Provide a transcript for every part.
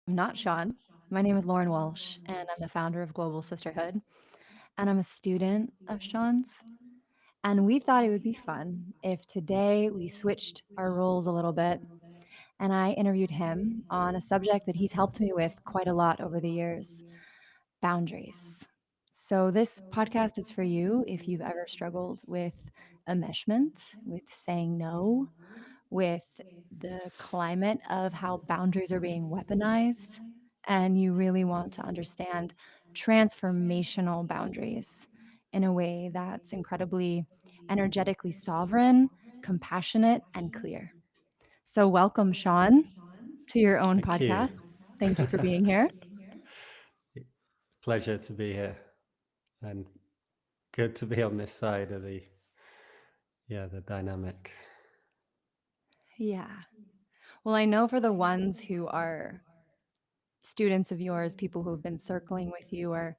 Not Sean. My name is Lauren Walsh, and I'm the founder of Global Sisterhood. And I'm a student of Sean's. And we thought it would be fun if today we switched our roles a little bit and I interviewed him on a subject that he's helped me with quite a lot over the years: boundaries. So, this podcast is for you if you've ever struggled with enmeshment, with saying no, with the climate of how boundaries are being weaponized, and you really want to understand transformational boundaries in a way that's incredibly energetically sovereign, compassionate, and clear. So, welcome, Sean, to your own Thank you. podcast. Thank you for being here. Pleasure to be here, and good to be on this side of the dynamic. Yeah. Well, I know for the ones who are students of yours, people who've been circling with you or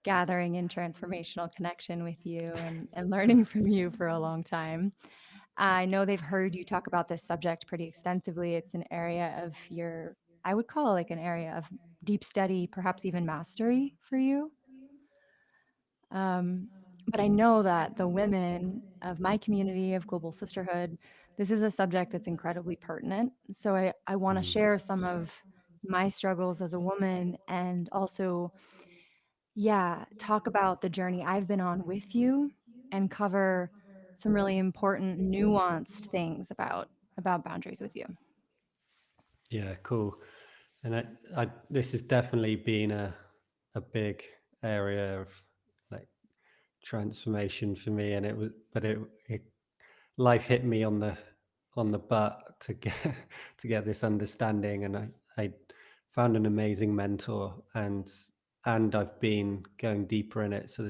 gathering in transformational connection with you and learning from you for a long time. I know they've heard you talk about this subject pretty extensively. It's an area of your, I would call it like an area of deep study, perhaps even mastery for you. Um, but I know that the women of my community of Global Sisterhood, this is a subject that's incredibly pertinent. So I want to Mm. share some of my struggles as a woman and also, yeah, talk about the journey I've been on with you and cover some really important nuanced things about boundaries with you. Yeah, cool. And this has definitely been a big area of like transformation for me, and it life hit me on the butt to get to get this understanding, and I found an amazing mentor, and I've been going deeper in it. So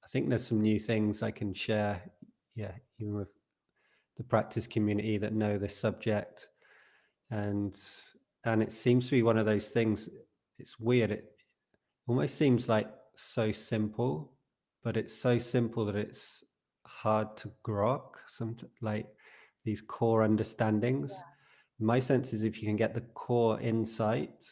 I think there's some new things I can share, yeah, even with the practice community that know this subject. And it seems to be one of those things. It's weird. It almost seems like so simple, but it's so simple that it's hard to grok. Some like these core understandings. My sense is if you can get the core insight,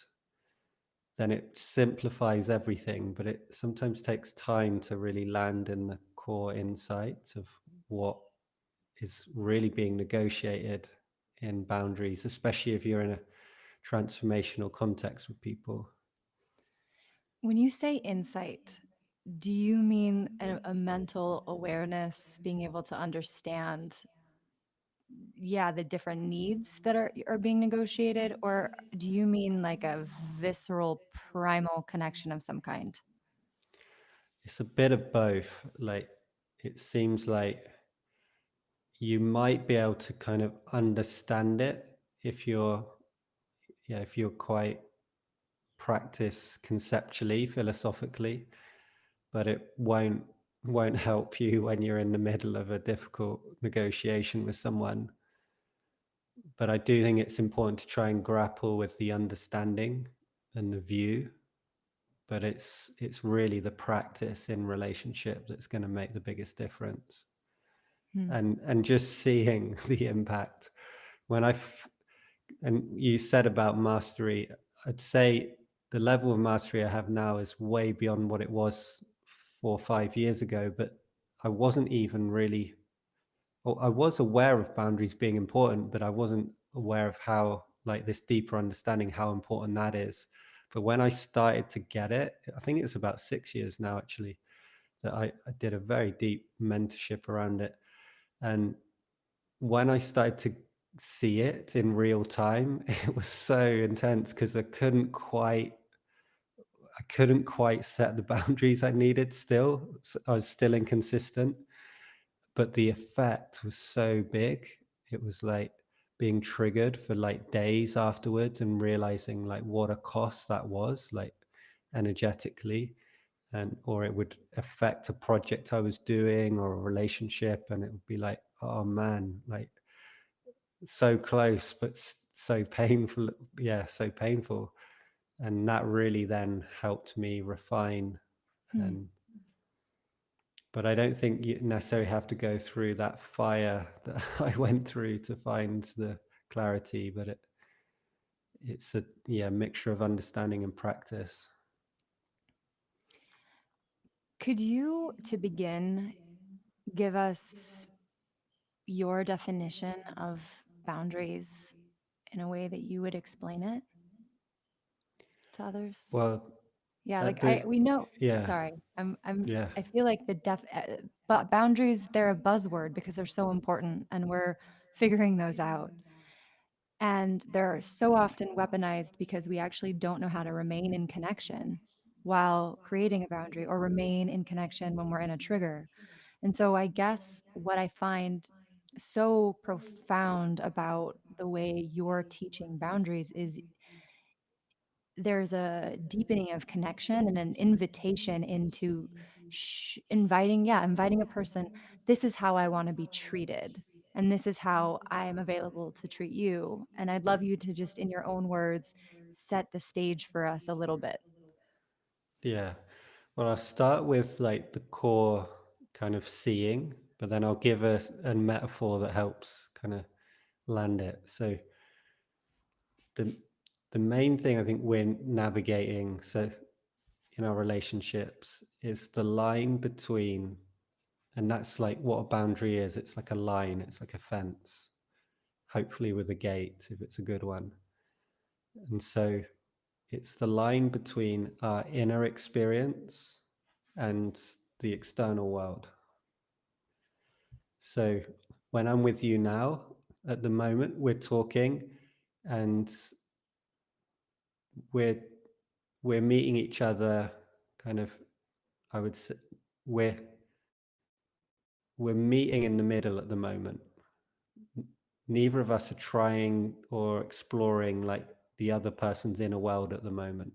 then it simplifies everything. But it sometimes takes time to really land in the core insight of what is really being negotiated in boundaries, especially if you're in a transformational context with people. When you say insight, do you mean a mental awareness, being able to understand, yeah, the different needs that are being negotiated, or do you mean like a visceral primal connection of some kind? It's a bit of both. Like it seems like you might be able to kind of understand it if you're if you're quite practice conceptually, philosophically, but it won't help you when you're in the middle of a difficult negotiation with someone. But I do think it's important to try and grapple with the understanding and the view. But it's really the practice in relationship that's going to make the biggest difference. Hmm. And just seeing the impact when and you said about mastery, I'd say the level of mastery I have now is way beyond what it was 4 or 5 years ago. But I wasn't even really, well, I was aware of boundaries being important, but I wasn't aware of how, like, this deeper understanding how important that is. But when I started to get it, I think it's about 6 years now, actually, that I did a very deep mentorship around it. And when I started to see it in real time, it was so intense because I couldn't quite set the boundaries I needed still. I was still inconsistent, but the effect was so big. It was like being triggered for like days afterwards and realizing like what a cost that was, like energetically, and or it would affect a project I was doing or a relationship, and it would be like, oh man, like so close but so painful. Yeah, so painful. And that really then helped me refine. Hmm. And but I don't think you necessarily have to go through that fire that I went through to find the clarity. But it's a mixture of understanding and practice. Could you, to begin, give us your definition of boundaries in a way that you would explain it to others? Well, Yeah, at like the we know, yeah sorry. yeah I feel like but boundaries, they're a buzzword because they're so important and we're figuring those out. And they're so often weaponized because we actually don't know how to remain in connection while creating a boundary or remain in connection when we're in a trigger. And so I guess what I find so profound about the way you're teaching boundaries is there's a deepening of connection and an invitation into inviting a person. This is how I want to be treated, and this is how I'm available to treat you, and I'd love you to just in your own words set the stage for us a little bit. yeah. Well, I'll start with like the core kind of seeing, but then I'll give a metaphor that helps kind of land it. So the the main thing I think we're navigating, so in our relationships, is the line between, and that's like what a boundary is. It's like a line, it's like a fence, hopefully with a gate if it's a good one. And so it's the line between our inner experience and the external world. So when I'm with you now, at the moment, we're talking and we're we're meeting each other kind of, I would say we're we're meeting in the middle at the moment. Neither of us are trying or exploring like the other person's inner world at the moment.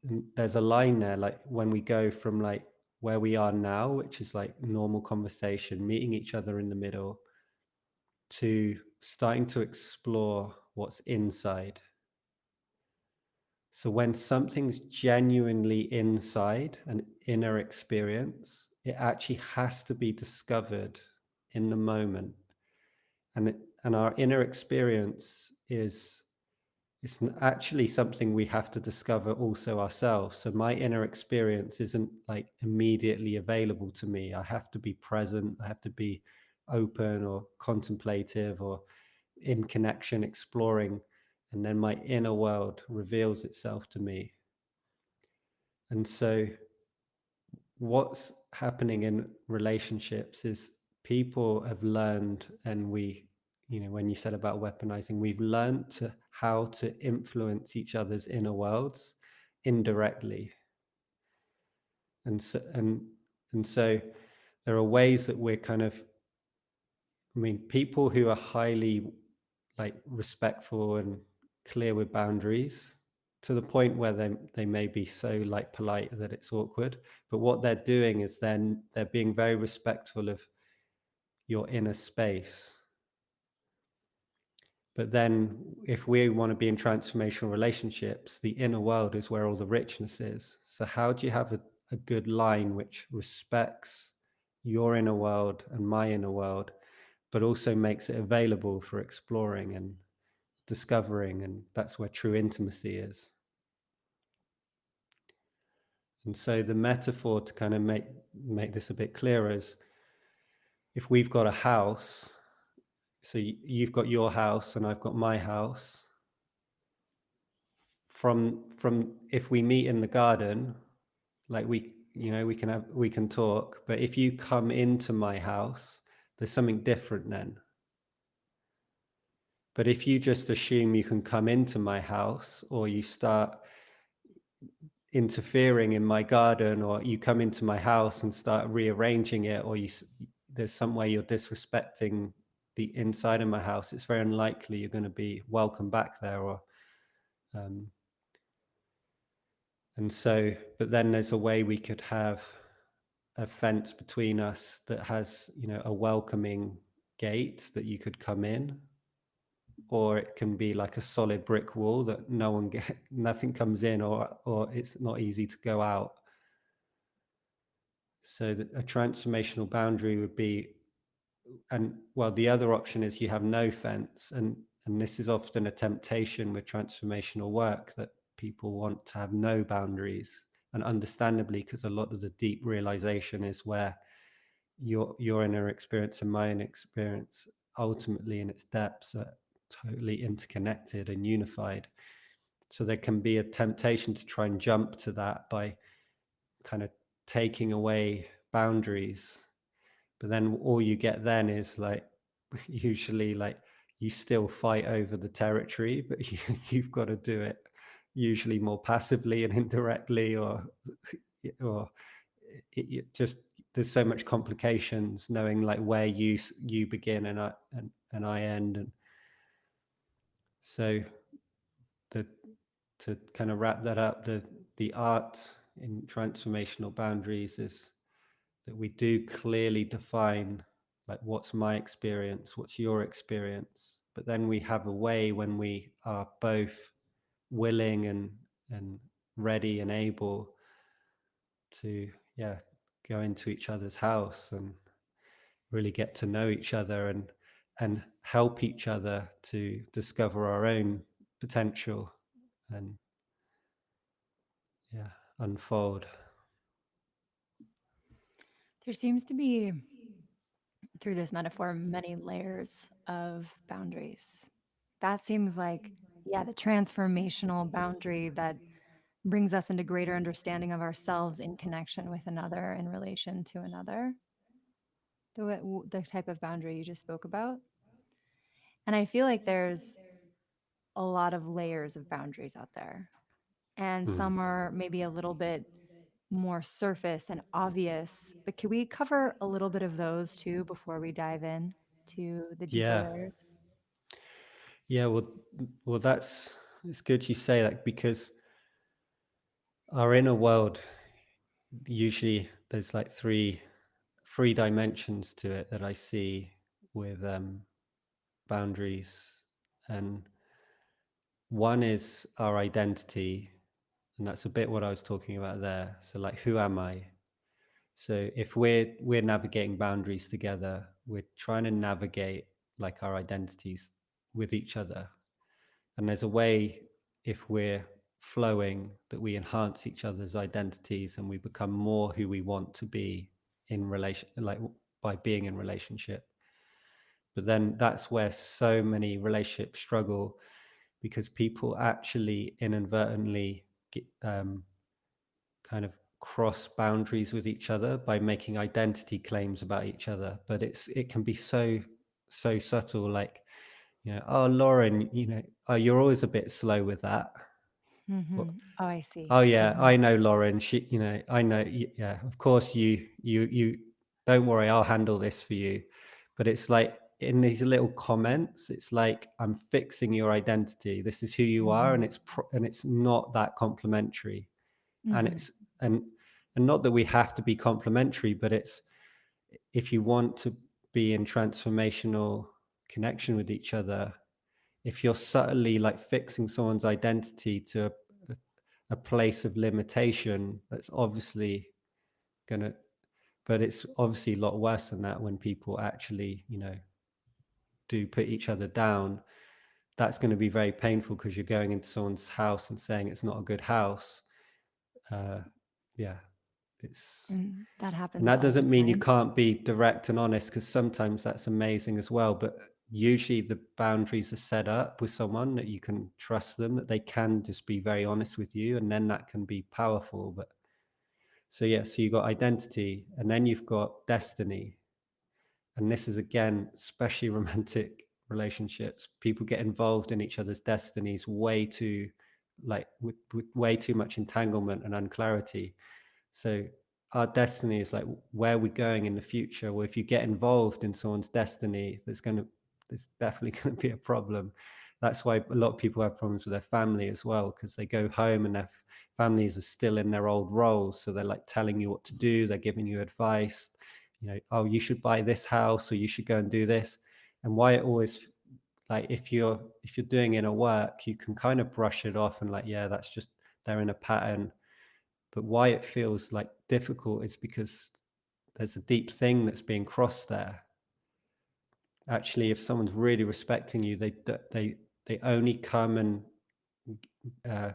And there's a line there, like when we go from like where we are now, which is like normal conversation, meeting each other in the middle, to starting to explore what's inside. So when something's genuinely inside an inner experience, it actually has to be discovered in the moment. And our inner experience is it's actually something we have to discover also ourselves. So my inner experience isn't like immediately available to me. I have to be present, I have to be open or contemplative or in connection, exploring, and then my inner world reveals itself to me. And so what's happening in relationships is people have learned, and we, when you said about weaponizing, we've learned how to influence each other's inner worlds indirectly. And so there are ways that we're kind of, people who are highly like respectful and clear with boundaries to the point where they may be so like polite that it's awkward, but what they're doing is then they're being very respectful of your inner space. But then if we want to be in transformational relationships, the inner world is where all the richness is. So how do you have a good line which respects your inner world and my inner world, but also makes it available for exploring and discovering? And that's where true intimacy is. And so the metaphor to kind of make this a bit clearer is, if we've got a house, so you've got your house and I've got my house, from if we meet in the garden, like we can talk, but if you come into my house, there's something different then. But if you just assume you can come into my house, or you start interfering in my garden, or you come into my house and start rearranging it, or there's some way you're disrespecting the inside of my house, it's very unlikely you're going to be welcome back there. Or um, and so, but then there's a way we could have a fence between us that has, a welcoming gate that you could come in, or it can be like a solid brick wall that nothing comes in, or it's not easy to go out. So that a transformational boundary would be, and well, the other option is you have no fence, and and this is often a temptation with transformational work, that people want to have no boundaries, and understandably, because a lot of the deep realization is where your inner experience and my inner experience ultimately in its depths are totally interconnected and unified. So there can be a temptation to try and jump to that by kind of taking away boundaries, but then all you get then is like usually like you still fight over the territory, but you've got to do it usually more passively and indirectly, or it just, there's so much complications knowing like where you begin and I end. And so the to kind of wrap that up, the art in transformational boundaries is that we do clearly define like what's my experience, what's your experience, but then we have a way when we are both willing and ready and able to, yeah, go into each other's house and really get to know each other and help each other to discover our own potential and, yeah, unfold. There seems to be, through this metaphor, many layers of boundaries. That seems like, yeah, the transformational boundary that brings us into greater understanding of ourselves in connection with another, in relation to another, the type of boundary you just spoke about. And I feel like there's a lot of layers of boundaries out there. And Mm. some are maybe a little bit more surface and obvious, but can we cover a little bit of those too before we dive in to the deeper Yeah. layers? Yeah, well, that's, it's good you say that, because our inner world, usually there's like three dimensions to it that I see with boundaries. And one is our identity, and that's a bit what I was talking about there. So like, who am I? So if we're navigating boundaries together, we're trying to navigate like our identities with each other. And there's a way, if we're flowing, that we enhance each other's identities and we become more who we want to be in relation, like by being in relationship. But then that's where so many relationships struggle, because people actually inadvertently kind of cross boundaries with each other by making identity claims about each other. But it can be so subtle, like, oh, Lauren, oh, you're always a bit slow with that. Hmm. Oh, I see. Oh yeah, Hmm. I know Lauren. I know. Yeah, of course you. Don't worry, I'll handle this for you. But it's like in these little comments, it's like I'm fixing your identity. This is who you are, and Hmm. it's not that complimentary. And Hmm. it's and not that we have to be complimentary, but it's, if you want to be in transformational connection with each other, if you're subtly like fixing someone's identity to a place of limitation, that's obviously gonna, but it's obviously a lot worse than that when people actually, do put each other down. That's going to be very painful, because you're going into someone's house and saying it's not a good house. uh yeah, it's, And that and happens that all the doesn't mean you time. can't be direct and honest, because sometimes that's amazing as well. But usually the boundaries are set up with someone that you can trust them, that they can just be very honest with you, and then that can be powerful. But so yeah, so you've got identity, and then you've got destiny. And this is, again, especially romantic relationships. People get involved in each other's destinies way too, like with way too much entanglement and unclarity. So our destiny is like where we're going in the future. Well, if you get involved in someone's destiny, there's definitely going to be a problem. That's why a lot of people have problems with their family as well, because they go home and their families are still in their old roles. So they're like telling you what to do. They're giving you advice. Oh, you should buy this house, or you should go and do this. And why it always, like, if you're doing inner work, you can kind of brush it off and like, yeah, that's just, they're in a pattern. But why it feels like difficult is because there's a deep thing that's being crossed there. actually, if someone's really respecting you, they only come and uh,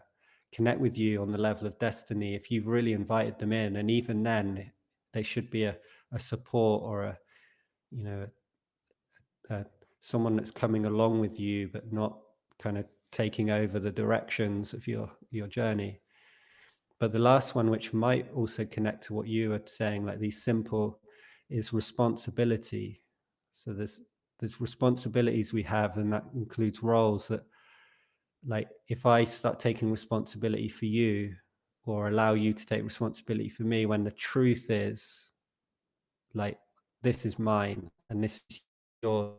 connect with you on the level of destiny if you've really invited them in, and even then, they should be a support or a you know a, someone that's coming along with you, but not kind of taking over the directions of your journey. But the last one, which might also connect to what you were saying, like these simple, is responsibility. So there's responsibilities we have, and that includes roles that, like, if I start taking responsibility for you, or allow you to take responsibility for me, when the truth is, like, this is mine and this is yours.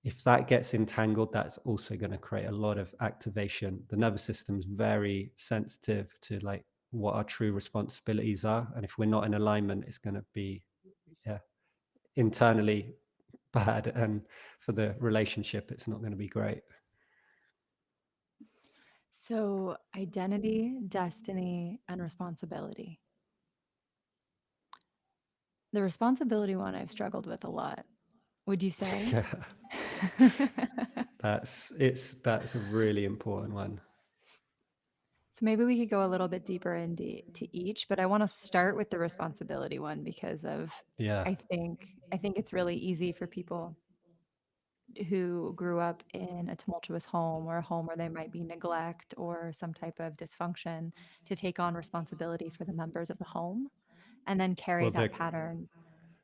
If that gets entangled, that's also going to create a lot of activation. The nervous system is very sensitive to, like, what our true responsibilities are, and if we're not in alignment, it's going to be, yeah, internally bad, and for the relationship, it's not going to be great. So, identity, destiny, and responsibility. The responsibility one I've struggled with a lot. Would you say? Yeah, that's a really important one. So maybe we could go a little bit deeper into to each, but I want to start with the responsibility one because of Yeah. I think it's really easy for people who grew up in a tumultuous home or a home where there might be neglect or some type of dysfunction to take on responsibility for the members of the home and then carry Well, that pattern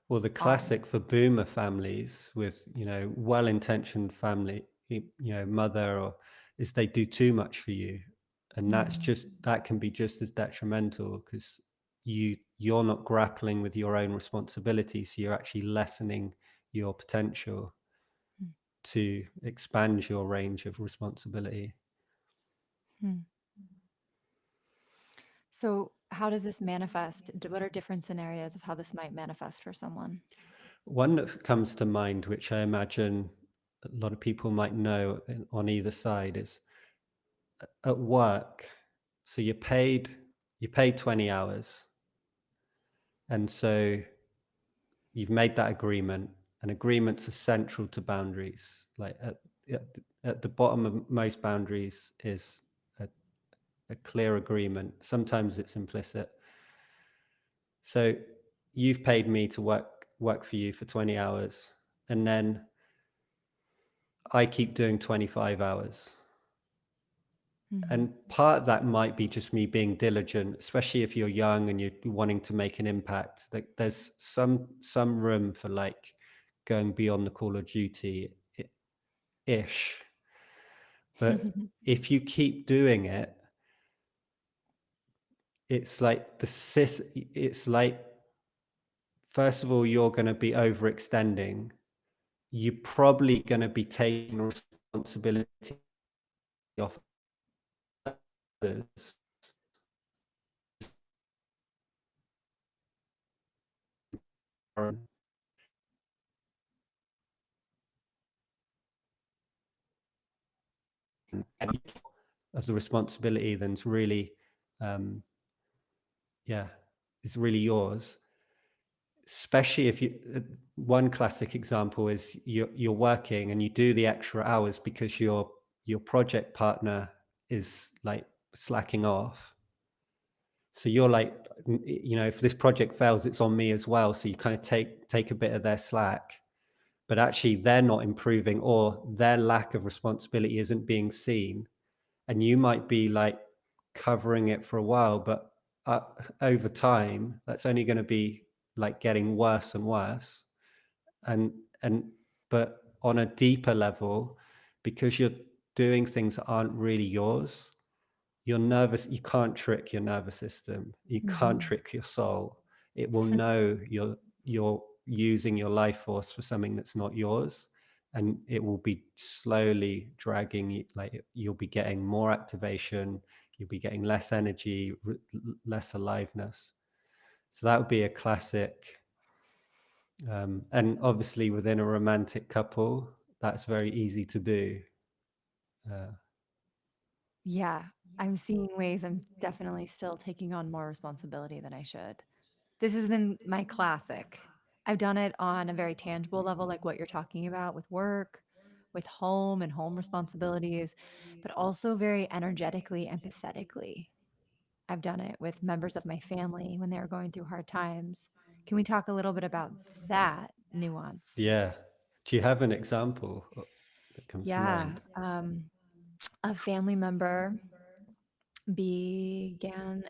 the on. classic for boomer families with, well-intentioned family, mother, or is they do too much for you, and Mhm. that can be just as detrimental, because you're not grappling with your own responsibilities, so you're actually lessening your potential to expand your range of responsibility. Mhm. So, how does this manifest? What are different scenarios of how this might manifest for someone? One that comes to mind, which I imagine a lot of people might know on either side, is at work. So you're paid 20 hours, and so you've made that agreement, and agreements are central to boundaries. Like, at the bottom of most boundaries is a, a clear agreement. Sometimes it's implicit. So you've paid me to work for you for 20 hours, and then I keep doing 25 hours. Mhm. And part of that might be just me being diligent, especially if you're young and you're wanting to make an impact. Like, there's some room for, like, going beyond the call of duty ish. But if you keep doing it, it's like it's like, first of all, you're going to be overextending. You're probably going to be taking responsibility off others, and of the responsibility than's really, um, yeah, it's really yours. Especially if you, one classic example is you're working and you do the extra hours because your project partner is, like, slacking off. So you're like, if this project fails, it's on me as well. So you kind of take a bit of their slack, but actually they're not improving, or their lack of responsibility isn't being seen, and you might be, like, covering it for a while, but over time that's only going to be, like, getting worse and worse. And but on a deeper level, because you're doing things that aren't really yours, you can't trick your nervous system, you can't Mhm. trick your soul. It will know you're using your life force for something that's not yours, and it will be slowly dragging you. Like, you'll be getting more activation, you'll be getting less energy, less aliveness. So that would be a classic. And obviously within a romantic couple, that's very easy to do. uh, Yeah, I'm seeing ways I'm definitely still taking on more responsibility than I should. This has been my classic. I've done it on a very tangible level, like what you're talking about with work, with home and home responsibilities, but also very energetically, empathetically. I've done it with members of my family when they were going through hard times. Can we talk a little bit about that nuance? Yeah. Do you have an example that comes to Yeah. mind? A family member began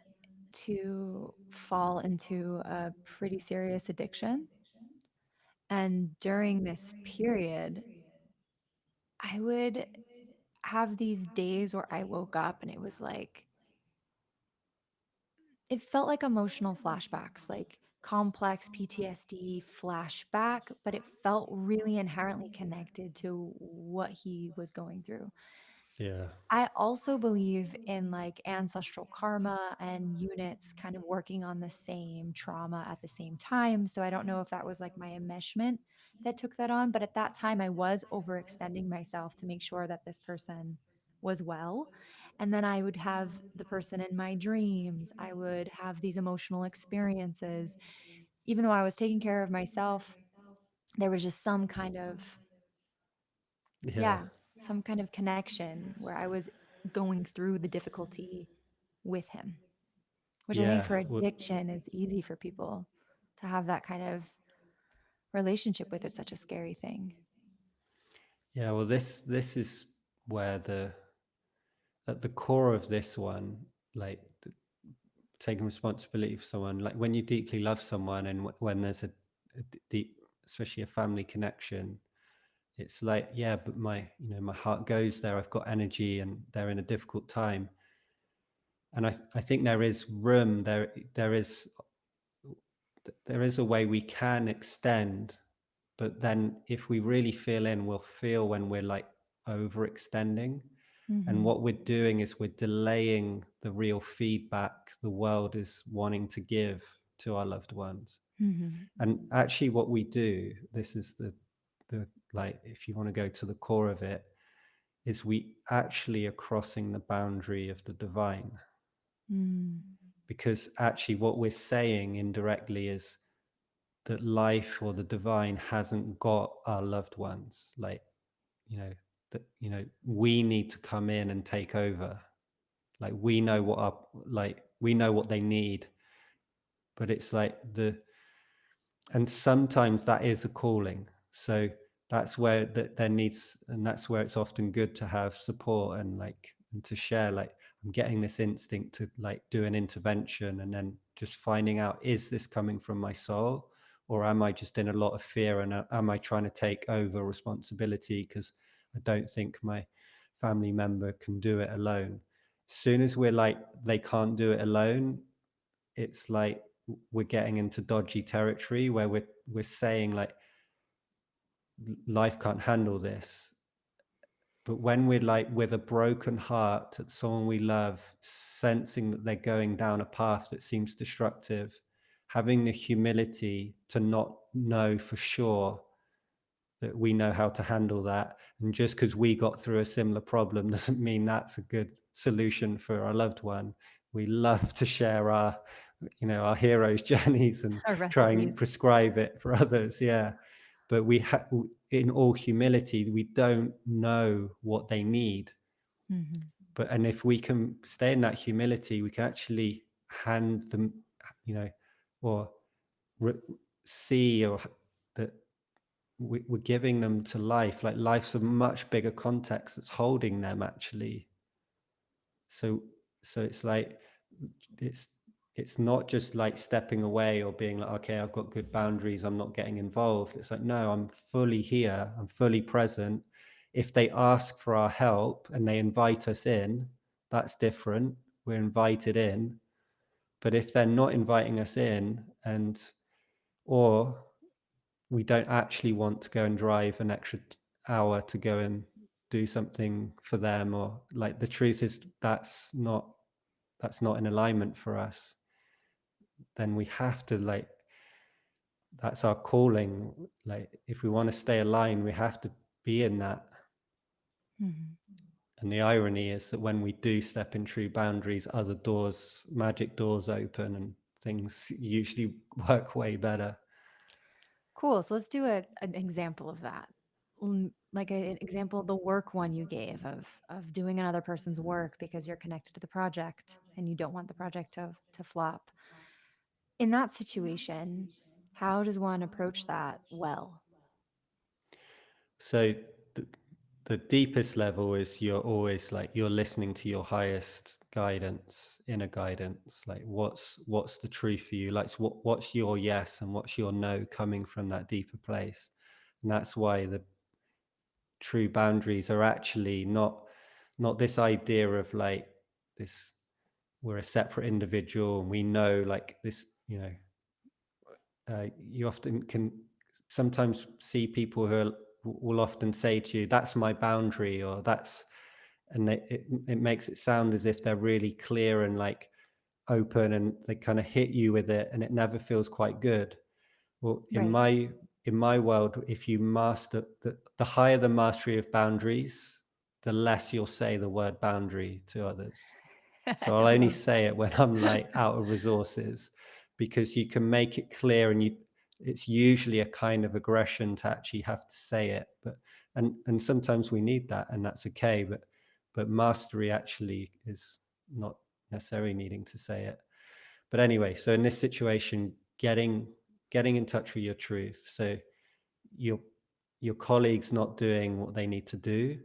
to fall into a pretty serious addiction. And during this period, I would have these days where I woke up and it was like, it felt like emotional flashbacks, like complex PTSD flashback, but it felt really inherently connected to what he was going through. Yeah. I also believe in like ancestral karma and units kind of working on the same trauma at the same time. So I don't know if that was like my enmeshment that took that on, but at that time I was overextending myself to make sure that this person was well. And then I would have the person in my dreams. I would have these emotional experiences. Even though I was taking care of myself, there was just some kind of, Yeah. yeah, some kind of connection where I was going through the difficulty with him, which I think Yeah. for Well, addiction is easy for people to have that kind of relationship with. It's such a scary thing. yeah. Well, this is where the at the core of this one, like taking responsibility for someone, like when you deeply love someone, and when there's a deep, especially a family connection, it's like, yeah, but my heart goes there. I've got energy, and they're in a difficult time, and I think there is room there is a way we can extend, but then if we really feel in, we'll feel when we're like overextending. And Mhm. what we're doing is we're delaying the real feedback the world is wanting to give to our loved ones. Mhm. And actually, what we do, this is the like, if you want to go to the core of it, is we actually are crossing the boundary of the divine. Mm. Because actually, what we're saying indirectly is that life or the divine hasn't got our loved ones. Like, you know, that, we need to come in and take over. Like, we know what they need, but it's like and sometimes that is a calling. So that's where there needs, and that's where it's often good to have support, and to share, like, I'm getting this instinct to like do an intervention, and then just finding out, is this coming from my soul, or am I just in a lot of fear, and am I trying to take over responsibility because I don't think my family member can do it alone. As soon as we're like, they can't do it alone, it's like we're getting into dodgy territory where we're saying like, life can't handle this. But when we're like with a broken heart at someone we love, sensing that they're going down a path that seems destructive, having the humility to not know for sure that we know how to handle that. And just because we got through a similar problem doesn't mean that's a good solution for our loved one. We love to share our heroes' journeys and Our try recipes. and prescribe it for others. Yeah. But in all humility, we don't know what they need. Mhm. And if we can stay in that humility, we can actually hand them, you know, or re- see, or that we're giving them to life. Like, life's a much bigger context that's holding them actually. So so it's like, it's it's not just like stepping away or being like, okay, I've got good boundaries, I'm not getting involved. It's like, no, I'm fully here, I'm fully present. If they ask for our help and they invite us in, that's different. We're invited in. But if they're not inviting us in, or we don't actually want to go and drive an extra hour to go and do something for them, or like, the truth is that's not in alignment for us, then we have to, like, that's our calling. Like, if we want to stay aligned, we have to be in that. Mhm. And the irony is that when we do step in true boundaries, other doors, magic doors open, and things usually work way better. Cool. So let's do an example of that. Like an example of the work one you gave of doing another person's work because you're connected to the project and you don't want the project to flop. In that situation, how does one approach that well? So the, the deepest level is you're always like you're listening to your highest guidance, inner guidance. Like what's the truth for you? Like what's your yes and what's your no coming from that deeper place. And that's why the true boundaries are actually not this idea of like this we're a separate individual and we know like this, you often can sometimes see people who will often say to you, "That's my boundary," or "That's," and it makes it sound as if they're really clear and like open, and they kind of hit you with it, and it never feels quite good. Well, Right. in my world, if you master the higher the mastery of boundaries, the less you'll say the word boundary to others. So I'll I only love say it when I'm like out of resources, because you can make it clear, and it's usually a kind of aggression to actually have to say it. But and sometimes we need that, and that's okay. But mastery actually is not necessarily needing to say it. But anyway, so in this situation, getting in touch with your truth. So your your colleagues not doing what they need to do,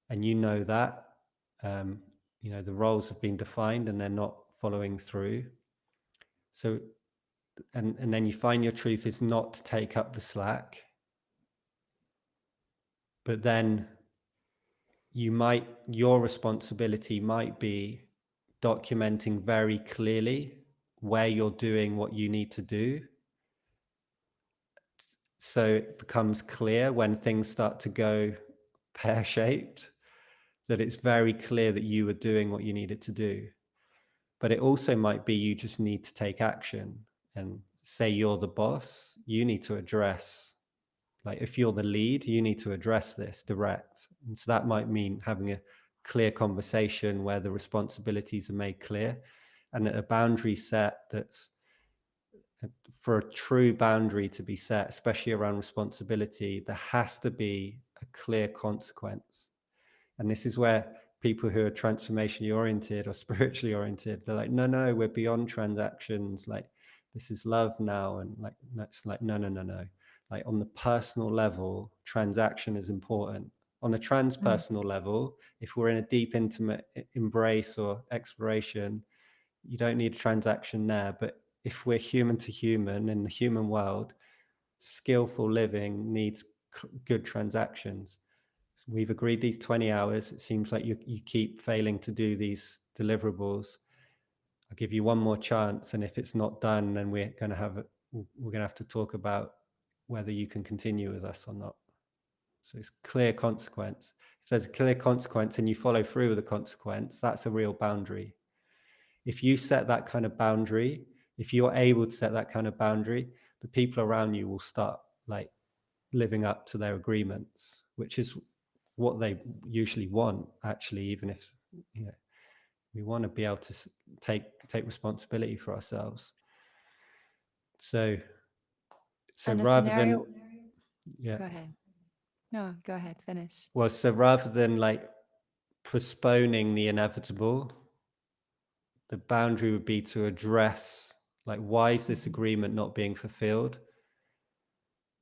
and you know that, um, the roles have been defined and they're not following through. So and then you find your truth is not to take up the slack, but then your responsibility might be documenting very clearly where you're doing what you need to do, so it becomes clear when things start to go pear-shaped, that it's very clear that you were doing what you needed to do. But it also might be you just need to take action, and say you're the boss, you need to address, like if you're the lead, you need to address this direct. And so that might mean having a clear conversation where the responsibilities are made clear, and a boundary set that's, for a true boundary to be set, especially around responsibility, there has to be a clear consequence. And this is where people who are transformationally oriented or spiritually oriented, they're like, no, no, we're beyond transactions. Like, this is love now. And like, that's like, no, no, no, no. Like, on the personal level, transaction is important. On a Mm. transpersonal level, if we're in a deep, intimate embrace or exploration, you don't need a transaction there. But if we're human to human in the human world, skillful living needs good transactions. So we've agreed these 20 hours. It seems like you keep failing to do these deliverables. I'll give you one more chance, and if it's not done, then we're going to have to talk about whether you can continue with us or not. So it's clear consequence. If there's a clear consequence and you follow through with the consequence, that's a real boundary. If you set that kind of boundary, if you're able to set that kind of boundary, the people around you will start like living up to their agreements, which is what they usually want, actually, even if, you know, we want to be able to take responsibility for ourselves. So And a rather than, scenario, yeah, go ahead. No, go ahead, finish. well, so rather than like postponing the inevitable, the boundary would be to address, like, why is this Mhm. agreement not being fulfilled,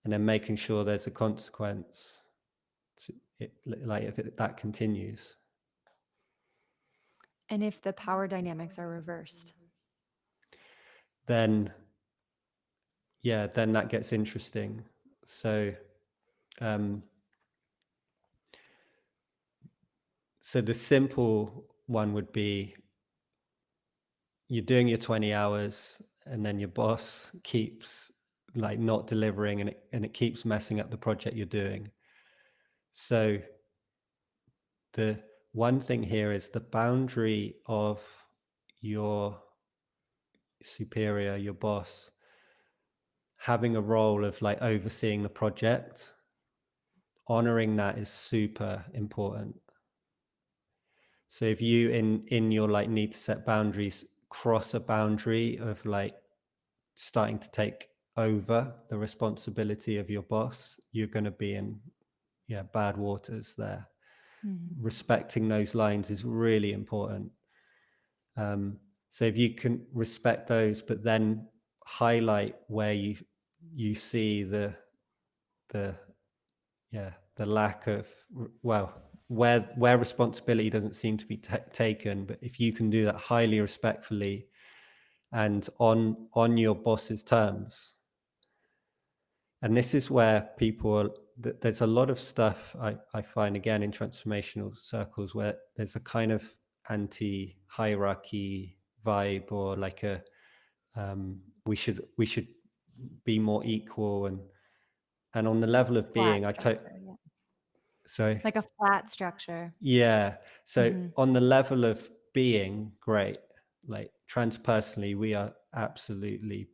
and then making sure there's a consequence to it, like if that continues. And if the power dynamics are reversed. Then yeah, then that gets interesting. So um so the simple one would be, you're doing your 20 hours, and then your boss keeps like not delivering, and it keeps messing up the project you're doing. So the one thing here is the boundary of your superior, your boss, having a role of like overseeing the project. Honoring that is super important. So if you in your like need to set boundaries, cross a boundary of like starting to take over the responsibility of your boss, you're going to be in, yeah, bad waters there. Mhm. Respecting those lines is really important. Um, so if you can respect those, but then highlight where you see the yeah, the lack of, well, where responsibility doesn't seem to be taken, but if you can do that highly respectfully and on your boss's terms. And this is where there's a lot of stuff I find again in transformational circles where there's a kind of anti-hierarchy vibe, or like a, we should be more equal, and on the level of Flat being, structure, yeah. sorry. Like a flat structure. Yeah. So Mhm. on the level of being, great. Like transpersonally, we are absolutely,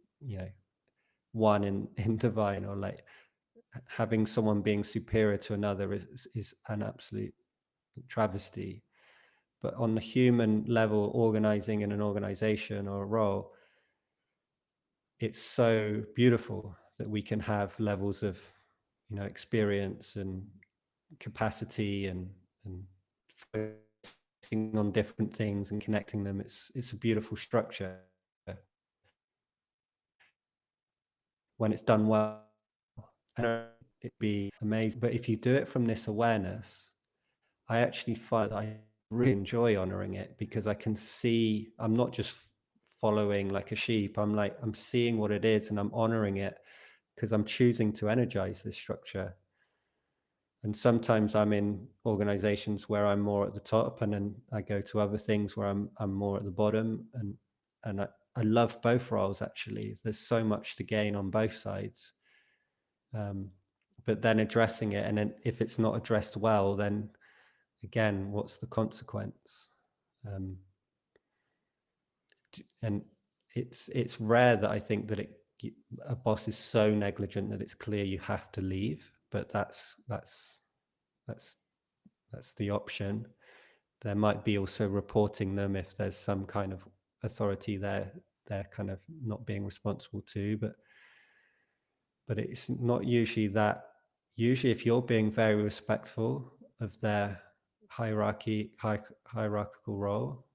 one in divine, or like having someone being superior to another is an absolute travesty. But on the human level, organizing in an organization or a role, it's so beautiful that we can have levels of, experience and capacity, and focusing on different things and connecting them. It's a beautiful structure when it's done well. And it'd be amazing. But if you do it from this awareness, I actually find that I really enjoy honoring it, because I can see I'm not just following like a sheep. I'm seeing what it is and I'm honoring it, because I'm choosing to energize this structure. And sometimes I'm in organizations where I'm more at the top, and then I go to other things where I'm more at the bottom. And I love both roles actually. There's so much to gain on both sides. Um, but then addressing it, and then if it's not addressed well, then again, what's the consequence? Um, and it's rare that I think that a boss is so negligent that it's clear you have to leave, but that's that's the option. There might be also reporting them if there's some kind of authority there they're kind of not being responsible to, but it's not usually that. Usually if you're being very respectful of their hierarchical role,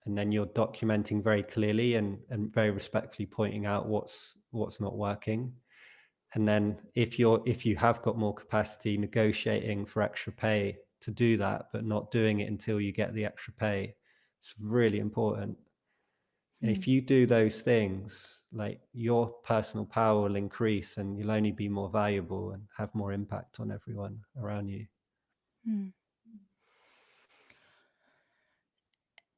and then you're documenting very clearly and very respectfully pointing out what's not working, and then if you have got more capacity, negotiating for extra pay to do that, but not doing it until you get the extra pay, it's really important. And Hmm. if you do those things, like, your personal power will increase and you'll only be more valuable and have more impact on everyone around you. Hmm.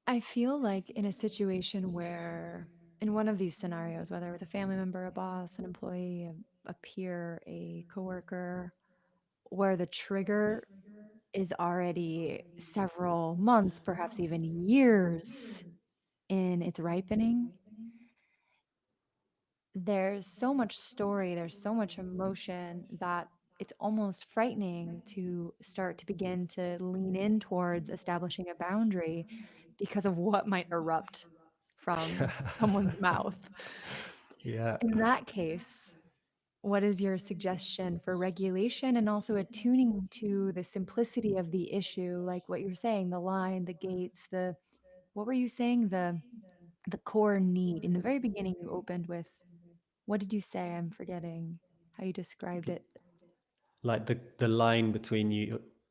I feel like in a situation where, in one of these scenarios, whether with a family member, a boss, an employee, a peer, a coworker, where the trigger is already several months, perhaps even years in its ripening, there's so much story, there's so much emotion that it's almost frightening to start to begin to lean in towards establishing a boundary because of what might erupt from someone's mouth. Yeah. In that case, what is your suggestion for regulation and also attuning to the simplicity of the issue? Like what you're saying, the line, the gates, what were you saying? The core need. In the very beginning, you opened with, what did you say? I'm forgetting how you described it. Like the line between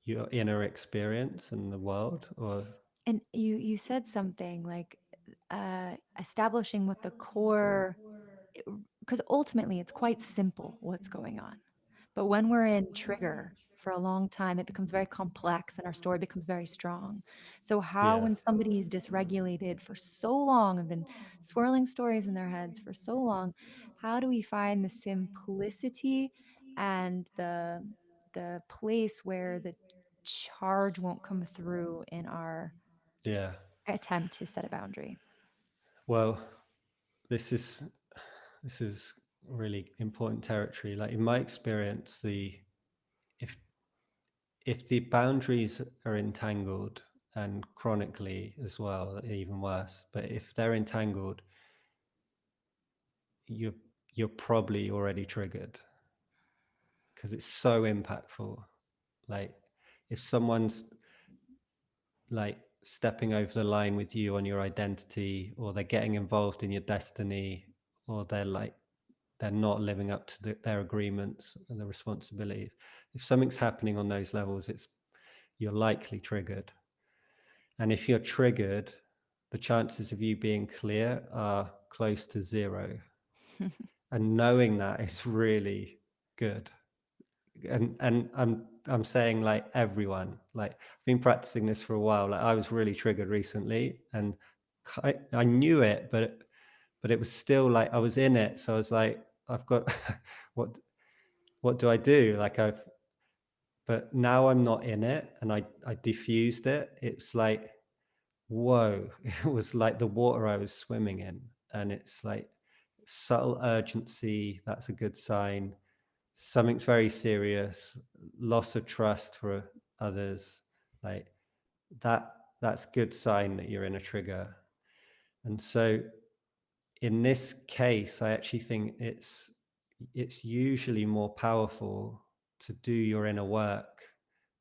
your inner experience and the world, or And you said something like establishing what the core, because ultimately it's quite simple what's going on. But when we're in trigger for a long time, it becomes very complex and our story becomes very strong. So, how, yeah. when somebody is dysregulated for so long and been swirling stories in their heads for so long, how do we find the simplicity and the place where the charge won't come through in our Yeah. attempt to set a boundary? Well, this is this is really important territory. Like in my experience, the if if the boundaries are entangled, and chronically as well, even worse, but if they're entangled, you you're probably already triggered because it's so impactful. Like if someone's like stepping over the line with you on your identity, or they're getting involved in your destiny, or they're not living up to their agreements and the responsibilities. If something's happening on those levels, it's you're likely triggered. And if you're triggered, the chances of you being clear are close to zero. And knowing that is really good. And I'm saying like everyone, like I've been practicing this for a while. Like I was really triggered recently, and I knew it, but it was still like I was in it. So I was like, I've got what what do I do? Like I've but now I'm not in it, and I diffused it. It's like whoa, it was like the water I was swimming in, and it's like subtle urgency. That's a good sign. Something's very serious, loss of trust for others, like that's good sign that you're in a trigger. And so in this case, I actually think it's usually more powerful to do your inner work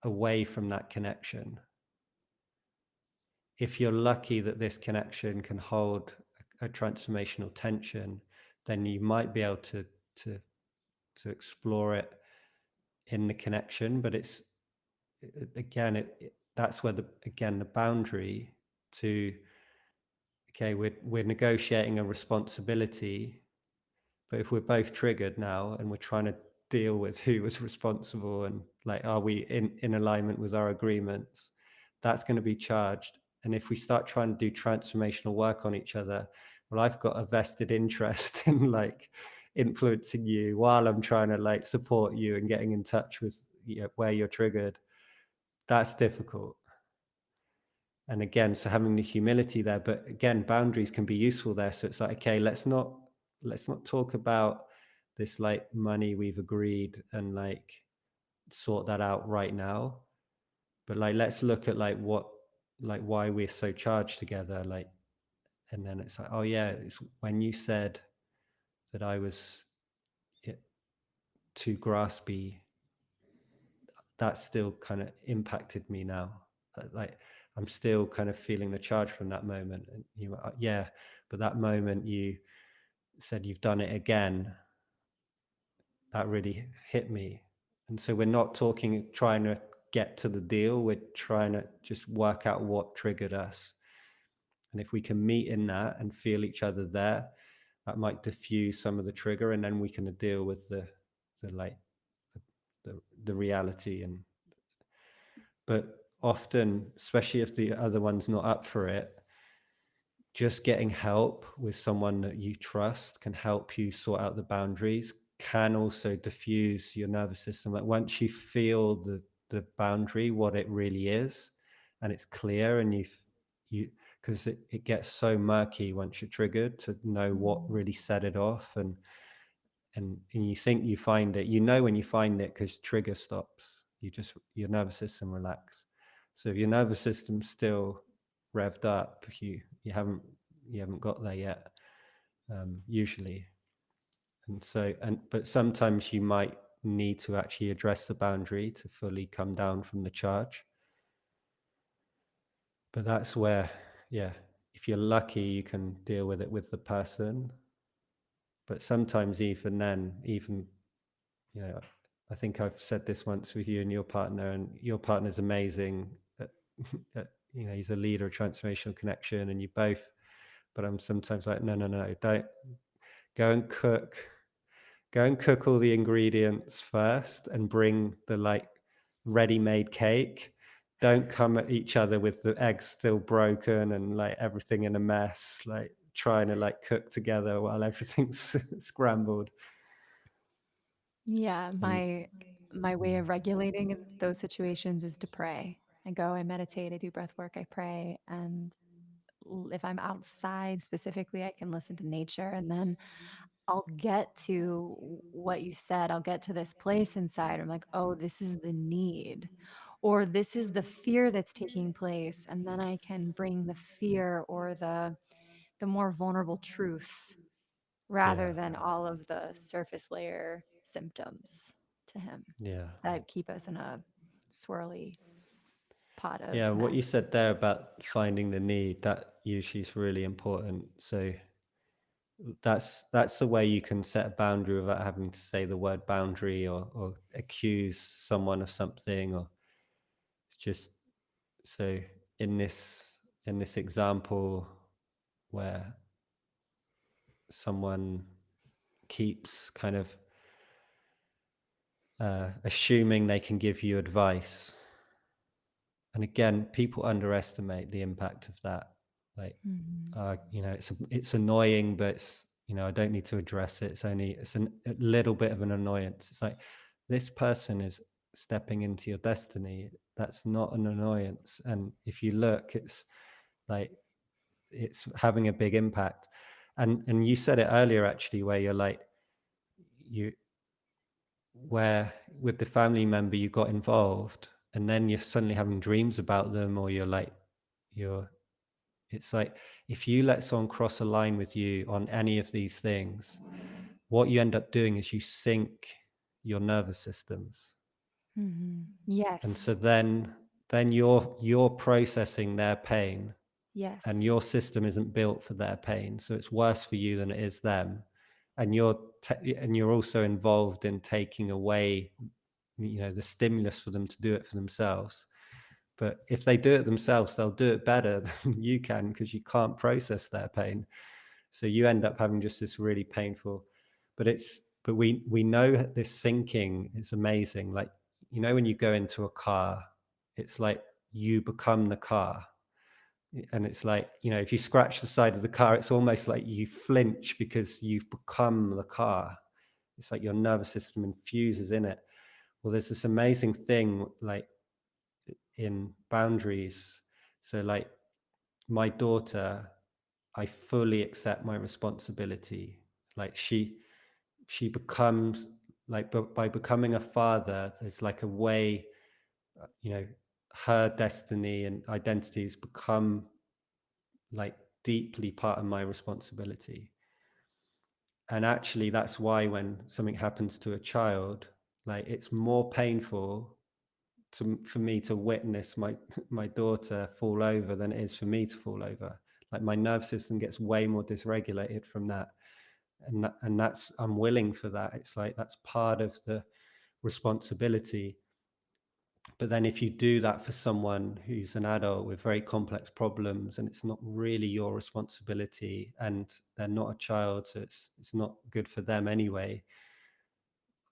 away from that connection. If you're lucky that this connection can hold a transformational tension, then you might be able to to explore it in the connection. But it's again that's where the boundary to okay, we're negotiating a responsibility, but if we're both triggered now and we're trying to deal with who was responsible and like are we in alignment with our agreements, that's going to be charged. And if we start trying to do transformational work on each other, well, I've got a vested interest in like influencing you while I'm trying to like support you and getting in touch with where you're triggered. That's difficult. And again, so having the humility there, but again, boundaries can be useful there. So it's like, okay, let's not talk about this like money we've agreed and like sort that out right now. But like let's look at like what like why we're so charged together. Like and then it's like, oh yeah, it's when you said that I was eh, too graspy, that still kind of impacted me now. Like I'm still kind of feeling the charge from that moment. And you, yeah, but that moment you said you've done it again, that really hit me. And so we're not talking, trying to get to the deal. We're trying to just work out what triggered us. And if we can meet in that and feel each other there, that might diffuse some of the trigger, and then we can deal with the like the reality. And but often, especially if the other one's not up for it, just getting help with someone that you trust can help you sort out the boundaries, can also diffuse your nervous system. Like once you feel the boundary, what it really is, and it's clear, and you because it gets so murky once you're triggered to know what really set it off. And you think you find it, when you find it because trigger stops, your nervous system relax. So if your nervous system's still revved up, you haven't got there yet, usually. And so but sometimes you might need to actually address the boundary to fully come down from the charge. But that's where, yeah, if you're lucky you can deal with it with the person. But sometimes even then, even you know, I think I've said this once with you and your partner, and your partner's amazing. At, he's a leader of transformational connection, and you both. But I'm sometimes like, no, no, no, don't go and cook. Go and cook all the ingredients first, and bring the like ready-made cake. Don't come at each other with the eggs still broken and like everything in a mess, like trying to like cook together while everything's scrambled. Yeah, And my way of regulating in those situations is to pray. I go, I meditate, I do breath work, I pray, and if I'm outside specifically, I can listen to nature, and then I'll get to what you said. I'll get to this place inside. I'm like, oh, this is the need, or this is the fear that's taking place, and then I can bring the fear or the more vulnerable truth rather Yeah. than all of the surface layer symptoms to him Yeah. that keep us in a swirly pot of Yeah. What you mess. said there about finding the need, that usually is really important. So that's the way you can set a boundary without having to say the word boundary, or accuse someone of something, or it's just so in this example where someone keeps kind of assuming they can give you advice. And again, people underestimate the impact of that. Like, Mhm. it's annoying, but I don't need to address it. A little bit of an annoyance. It's like this person is stepping into your destiny. That's not an annoyance. And if you look, like it's having a big impact. And you said it earlier actually, where you're like you where with the family member you got involved, and then you're suddenly having dreams about them, or you're it's like if you let someone cross a line with you on any of these things, what you end up doing is you sync your nervous systems. Mhm. And Yes. so then you're processing their pain, and Yes. your system isn't built for their pain, so it's worse for you than it is them. And you're also involved in taking away the stimulus for them to do it for themselves. But if they do it themselves, they'll do it better than you can, because you can't process their pain. So you end up having just this really painful. But we know this syncing is amazing. Like, when you go into a car, it's like you become the car. And it's like, if you scratch the side of the car, it's almost like you flinch because you've become the car. It's like your nervous system infuses in it. Well, there's this amazing thing, like in boundaries. So, like, my daughter, I fully accept my responsibility. Like, she becomes, like, but by becoming a father, there's like a way, you know, her destiny and identities become like deeply part of my responsibility. And actually, that's why when something happens to a child, like, it's more painful for me to witness my my daughter fall over than it is for me to fall over. Like, my nervous system gets way more dysregulated from that. And that's, I'm willing for that. It's like that's part of the responsibility. But then if you do that for someone who's an adult with very complex problems, and it's not really your responsibility, and they're not a child, so it's not good for them anyway.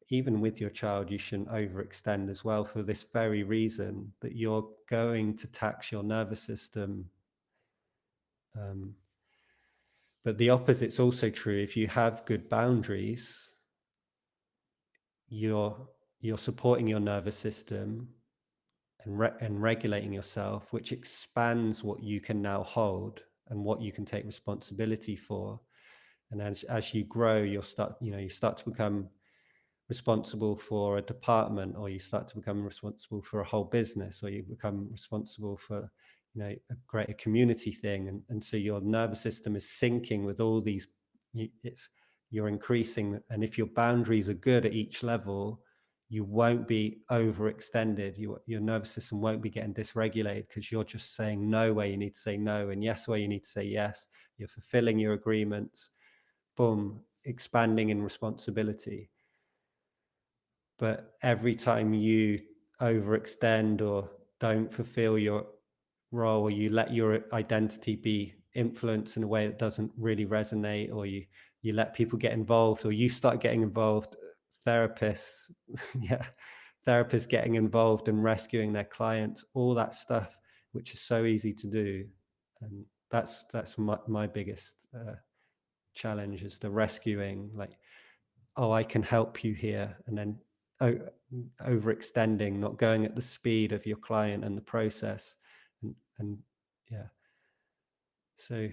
Even with your child, you shouldn't overextend as well, for this very reason, that you're going to tax your nervous system. Um, but the opposite's also true. If you have good boundaries, you're you're supporting your nervous system, and regulating yourself, which expands what you can now hold and what you can take responsibility for. And as you grow, you start to become responsible for a department, or you start to become responsible for a whole business, or you become responsible for a greater community thing. And so your nervous system is syncing with all these. You're increasing, and if your boundaries are good at each level, you won't be overextended. Your nervous system won't be getting dysregulated, because you're just saying no where you need to say no, and yes where you need to say yes. You're fulfilling your agreements. Boom, expanding in responsibility. But every time you overextend or don't fulfill your role, or you let your identity be influenced in a way that doesn't really resonate, or you let people get involved, or you start getting involved, therapists, yeah, therapists getting involved and rescuing their clients, all that stuff, which is so easy to do. And that's my biggest challenge, is the rescuing. Like, oh, I can help you here, and then o- overextending, not going at the speed of your client and the process. And yeah, so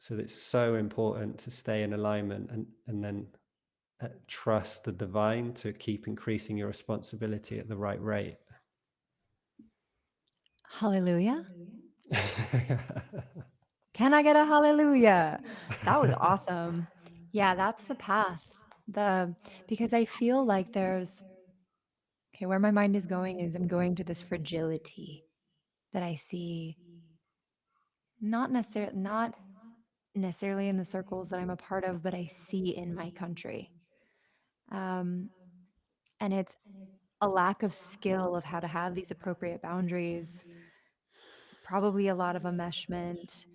it's so important to stay in alignment, and then trust the divine to keep increasing your responsibility at the right rate. Hallelujah. Can I get a hallelujah? That was awesome. Yeah, that's the path. The because I feel like there's okay, where my mind is going is I'm going to this fragility that I see not necessarily in the circles that I'm a part of, but I see in my country. Um, and it's a lack of skill of how to have these appropriate boundaries, probably a lot of enmeshment,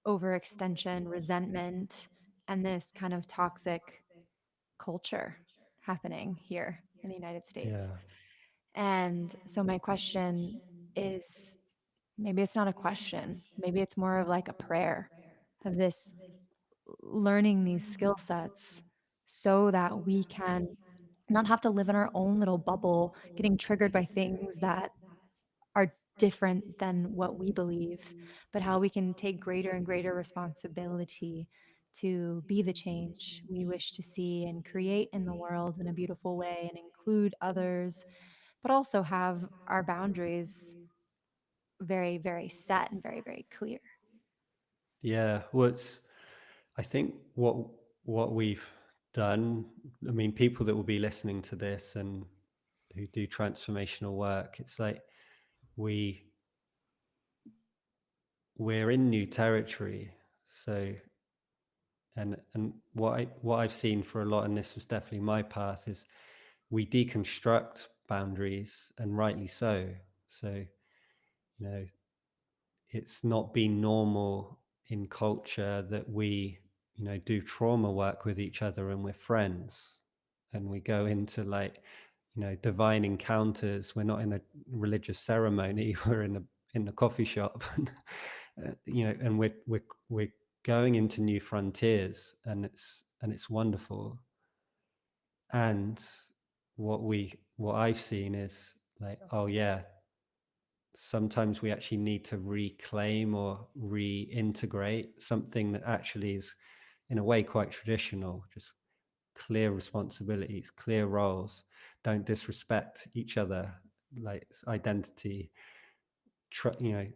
overextension, resentment, and this kind of toxic culture happening here in the United States. Yeah. And so my question is, maybe it's not a question, maybe it's more of like a prayer of this learning these skill sets so that we can not have to live in our own little bubble, getting triggered by things that are different than what we believe, but how we can take greater and greater responsibility to be the change we wish to see and create in the world in a beautiful way and include others, but also have our boundaries very, very set and very, very clear. Yeah. I think what we've done, I mean, people that will be listening to this and who do transformational work, it's like we we're in new territory. So and what I've seen for a lot, and this was definitely my path, is we deconstruct boundaries, and rightly so. So, you know, it's not been normal in culture that we, do trauma work with each other and we're friends, and we go into like, divine encounters. We're not in a religious ceremony. We're in the coffee shop, and we're going into new frontiers, and it's wonderful. And what I've seen is like, oh yeah, sometimes we actually need to reclaim or reintegrate something that actually is in a way quite traditional. Just clear responsibilities, clear roles, don't disrespect each other, like identity, you know,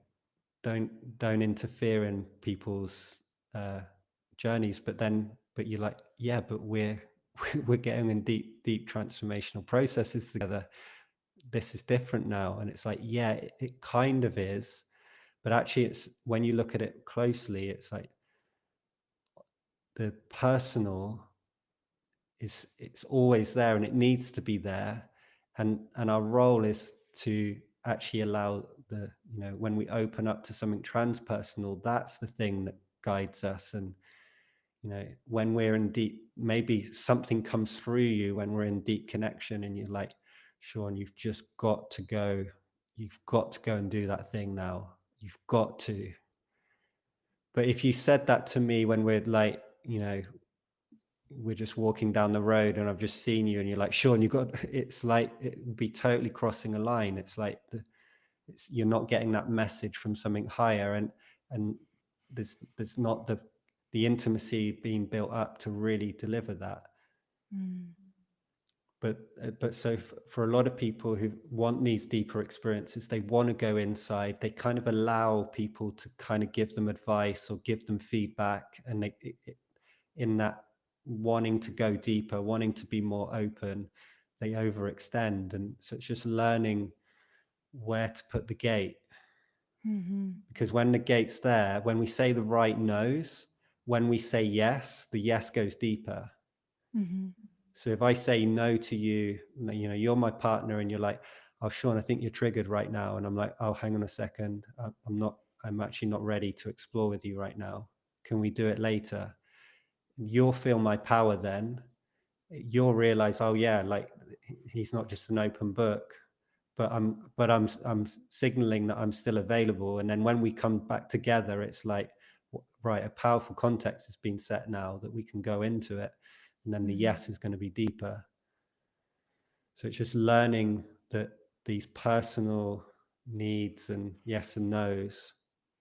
don't interfere in people's uh journeys. But you're like, yeah, but we're getting in deep transformational processes together. This is different now. And it's like, yeah, it kind of is. But actually, it's when you look at it closely, it's like the personal it's always there, and it needs to be there. And our role is to actually allow when we open up to something transpersonal, that's the thing that guides us. And when we're in deep, maybe something comes through you when we're in deep connection, and you're like, Sean, you've got to go and do that thing now. You've got to. But if you said that to me when we're like, we're just walking down the road and I've just seen you and you're like, Sean, you got, it's like, it would be totally crossing a line. It's like you're not getting that message from something higher. And there's not the intimacy being built up to really deliver that. Mm. But so for a lot of people who want these deeper experiences, they want to go inside. They kind of allow people to kind of give them advice or give them feedback, and in that wanting to go deeper, wanting to be more open, they overextend. And so it's just learning where to put the gate, Mm-hmm. because when the gate's there, when we say the right no's, when we say yes, the yes goes deeper. Mm-hmm. So if I say no to you, you're my partner, and you're like, oh, Sean, I think you're triggered right now. And I'm like, oh, hang on a second. I'm actually not ready to explore with you right now. Can we do it later? You'll feel my power then. You'll realize, oh yeah, like he's not just an open book, but I'm signaling that I'm still available. And then when we come back together, it's like, right, a powerful context has been set now that we can go into it, and then the Mm-hmm. yes is going to be deeper. So it's just learning that these personal needs and yes and no's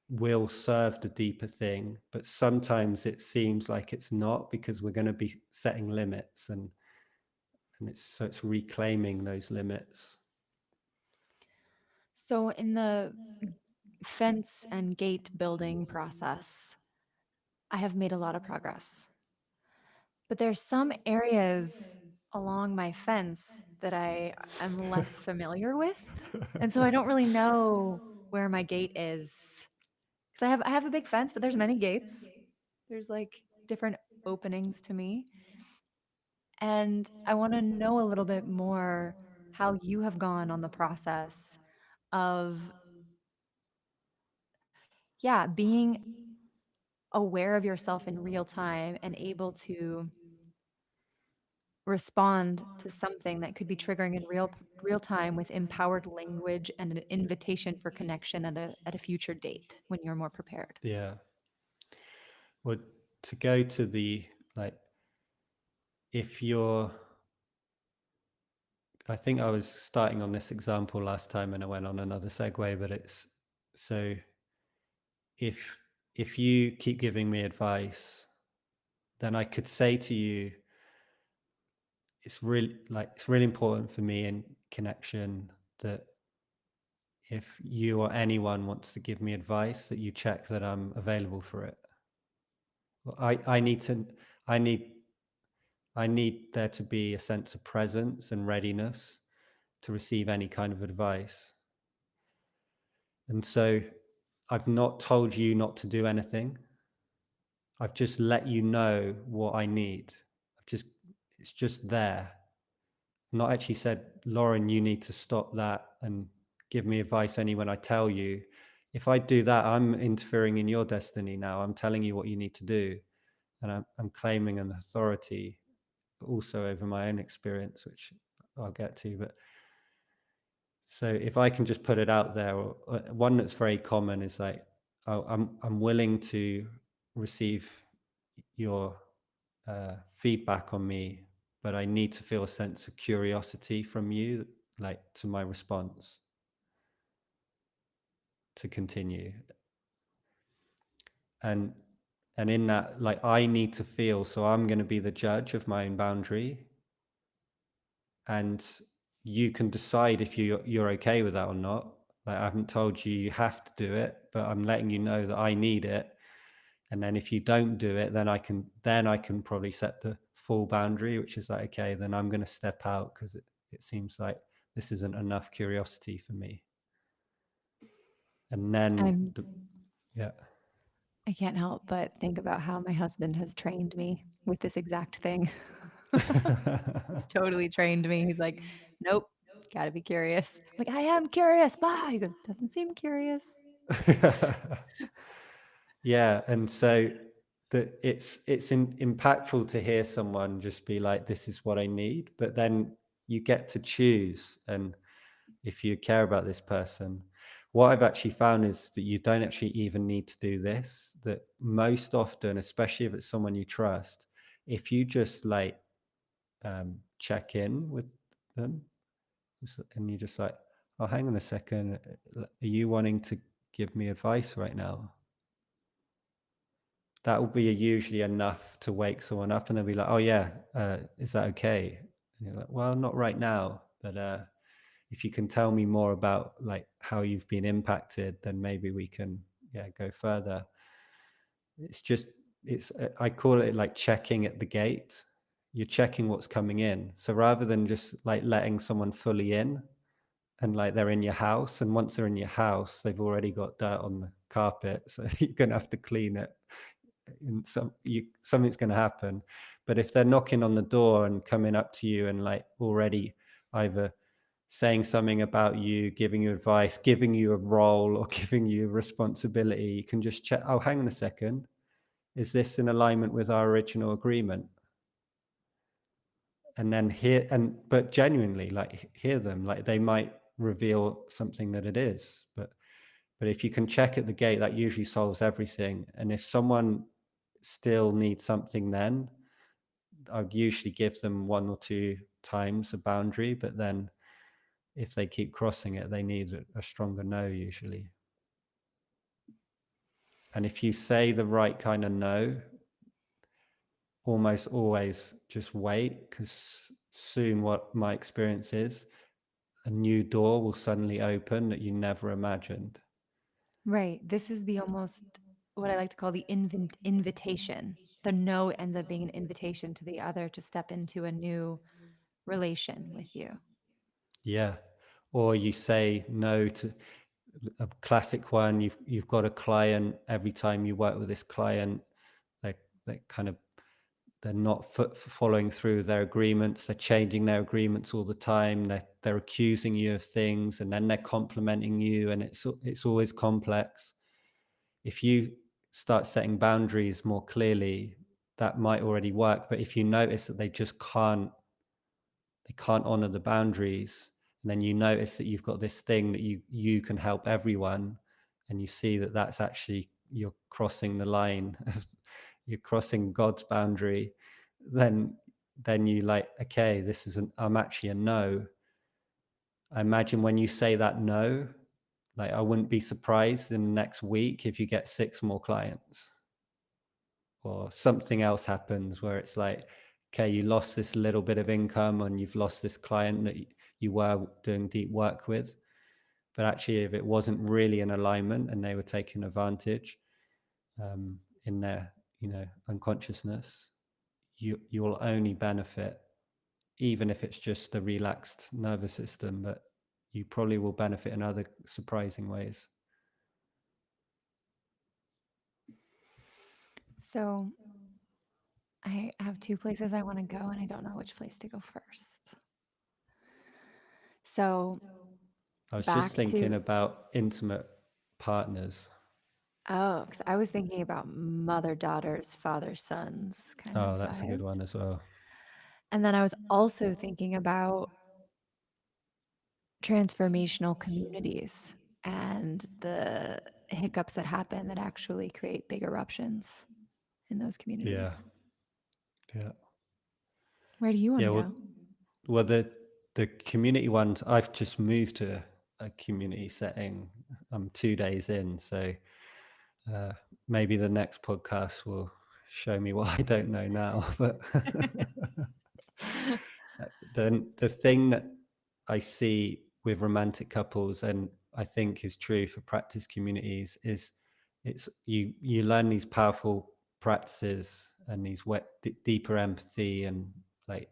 will serve the deeper thing, but sometimes it seems like it's not, because we're going to be setting limits, and it's reclaiming those limits. So, in the fence and gate building process, I have made a lot of progress. But there's some areas along my fence that I am less familiar with, and so I don't really know where my gate is. 'Cause I have a big fence, but there's many gates. There's, like, different openings to me, and I wanna know a little bit more how you have gone on the process of, yeah, being aware of yourself in real time and able to respond to something that could be triggering in real time with empowered language and an invitation for connection at a future date when you're more prepared. Yeah. Well, to go to the, like, if you're, I think I was starting on this example last time and I went on another segue, but it's so if you keep giving me advice, then I could say to you, it's really important for me in connection that if you or anyone wants to give me advice, that you check that I'm available for it. Well, I need to I need I need there to be a sense of presence and readiness to receive any kind of advice. And so I've not told you not to do anything. I've just let you know what I need. I've just it's just there. Not actually said, Lauren, you need to stop that and give me advice only when I tell you. If I do that, I'm interfering in your destiny now. I'm telling you what you need to do. And I'm claiming an authority also over my own experience, which I'll get to. But so if I can just put it out there, one that's very common is like, oh, I'm willing to receive your feedback on me, but I need to feel a sense of curiosity from you, like to my response to continue. And in that, like I need to feel, so I'm going to be the judge of my own boundary, and you can decide if you're okay with that or not. Like I haven't told you you have to do it, but I'm letting you know that I need it. And then if you don't do it, then I can probably set the full boundary, which is like, okay, then I'm going to step out because it seems like this isn't enough curiosity for me. And then I'm yeah. I can't help but think about how my husband has trained me with this exact thing. He's totally trained me. He's like, "Nope, gotta be curious." I'm like, "I am curious, bye." He goes, "Doesn't seem curious." Yeah, and so impactful to hear someone just be like, "This is what I need," but then you get to choose, and if you care about this person, what I've actually found is that you don't actually even need to do this. That most often, especially if it's someone you trust, if you just like check in with them, and you just like, "Oh, hang on a second, are you wanting to give me advice right now?" That will be usually enough to wake someone up, and they'll be like, "Oh yeah, is that okay?" And you're like, "Well, not right now, but if you can tell me more about like how you've been impacted, then maybe we can, yeah, go further." It's just I call it like checking at the gate. You're checking what's coming in. So rather than just like letting someone fully in and like they're in your house, and once they're in your house, they've already got dirt on the carpet, so you're gonna have to clean it. And something's going to happen. But if they're knocking on the door and coming up to you and like already either saying something about you, giving you advice, giving you a role, or giving you a responsibility, you can just check, oh, hang on a second, is this in alignment with our original agreement? And then hear, and but genuinely like hear them, like they might reveal something that it is. But if you can check at the gate, that usually solves everything. And if someone still needs something, then I'd usually give them one or two times a boundary. But then if they keep crossing it, they need a stronger no usually. And if you say the right kind of no, almost always just wait, because soon what my experience is, a new door will suddenly open that you never imagined. Right. This is the almost what I like to call the invitation. The no ends up being an invitation to the other to step into a new relation with you. Yeah. Or you say no to a classic one. You've got a client. Every time you work with this client, they they kind of they're not following through their agreements. They're changing their agreements all the time. They're accusing you of things, and then they're complimenting you, and it's always complex. If you start setting boundaries more clearly, that might already work. But if you notice that they can't honor the boundaries, and then you notice that you've got this thing that you can help everyone, and you see that that's actually you're crossing the line you're crossing God's boundary, then you like, okay, this isn't, I'm actually a no. I imagine when you say that no, like I wouldn't be surprised in the next week if you get 6 more clients, or something else happens where it's like, okay, you lost this little bit of income and you've lost this client that you were doing deep work with. But actually, if it wasn't really in alignment and they were taking advantage in their, unconsciousness, you'll only benefit, even if it's just the relaxed nervous system, but you probably will benefit in other surprising ways. So I have two places I want to go, and I don't know which place to go first. So I was just back thinking to, about intimate partners. oh, because I was thinking about mother daughters, father sons kind of Oh, that's a good one vibes. as well. And then I was also thinking about transformational communities and the hiccups that happen that actually create big eruptions in those Yeah, communities. yeah, Where do you want yeah. to Well, go? the community ones. I've just moved to a community setting. I'm 2 days in, so uh, maybe the next podcast will show me what I don't know now. But the thing that I see with romantic couples, and I think is true for practice communities, is it's you learn these powerful practices and these deeper empathy, and like,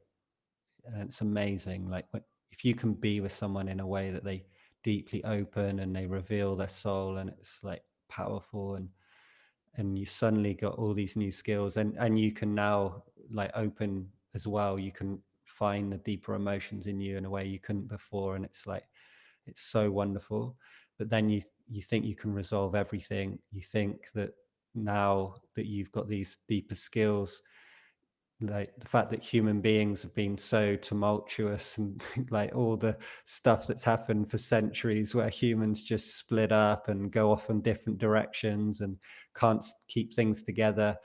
and it's amazing. Like if you can be with someone in a way that they deeply open and they reveal their soul, and it's like powerful, and you suddenly got all these new skills, and you can now like open as well. You can find the deeper emotions in you in a way you couldn't before, and it's like it's so wonderful. But then you think you can resolve everything. You think that now that you've got these deeper skills, like the fact that human beings have been so tumultuous, and like all the stuff that's happened for centuries where humans just split up and go off in different directions and can't keep things together,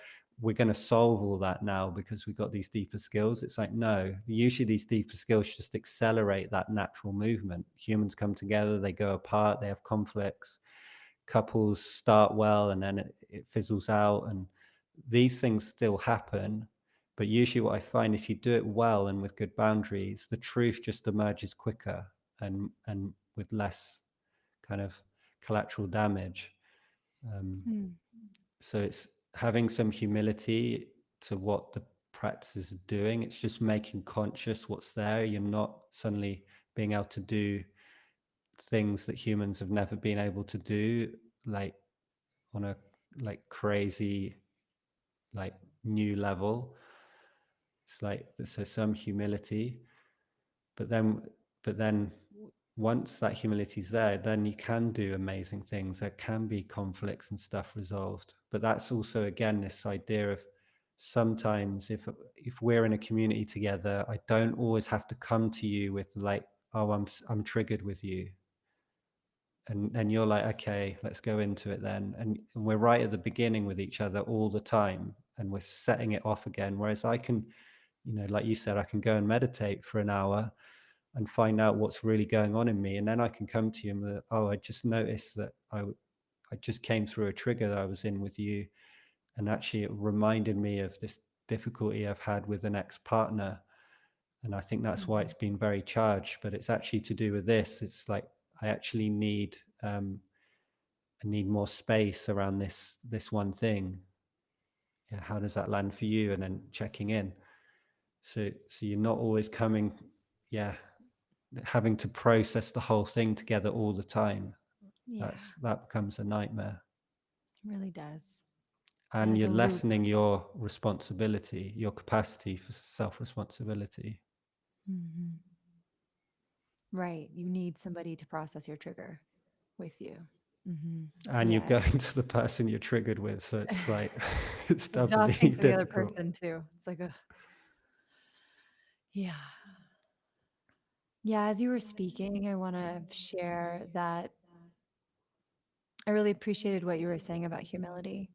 we're going to solve all that now because we've got these deeper skills. It's like, no, usually these deeper skills just accelerate that natural movement. Humans come together, they go apart, they have conflicts, couples start well and then it fizzles out, and these things still happen. But usually what I find, if you do it well and with good boundaries, the truth just emerges quicker and with less kind of collateral damage. um, Hmm. so it's having some humility to what the practice is doing. It's just making conscious what's there. You're not suddenly being able to do things that humans have never been able to do, like on a like crazy, like new level. It's like there's some humility, but then once that humility is there, then you can do amazing things. There can be conflicts and stuff resolved. But that's also again this idea of sometimes if we're in a community together, I don't always have to come to you with like, oh, I'm triggered with you. And you're like, okay, let's go into it then. And we're right at the beginning with each other all the time, and we're setting it off again. Whereas I can, like you said, I can go and meditate for an hour and find out what's really going on in me, and then I can come to you and oh, I just noticed that I just came through a trigger that I was in with you, and actually it reminded me of this difficulty I've had with an ex-partner, and I think that's why it's Mhm. been very charged. But it's actually to do with this. It's like I actually I need more space around this one thing. yeah, how does that land for you, and then checking in. So you're not always coming, yeah, having to process the whole thing together all the time. Yeah, That becomes a nightmare. it really does. And you're The loop. lessening your responsibility, your capacity for self responsibility. Mhm. Right. You need somebody to process your trigger with you. Hmm. And you're Yeah. going to the person you're triggered with. So it's like, it's doubly Exhausting for the other difficult. person too. It's like a, yeah. Yeah. As you were speaking, I want to share that I really appreciated what you were saying about humility.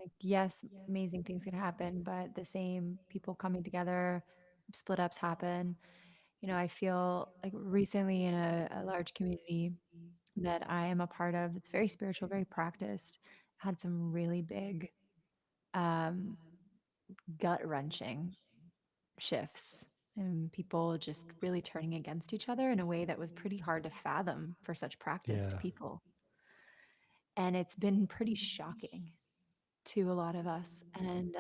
Like, yes, amazing things can happen, but the same people coming together, split ups happen. I feel like recently in a large community that I am a part of, it's very spiritual, very practiced, had some really big um, gut wrenching shifts and people just really turning against each other in a way that was pretty hard to fathom for such practiced Yeah. people. And it's been pretty shocking to a lot of us. And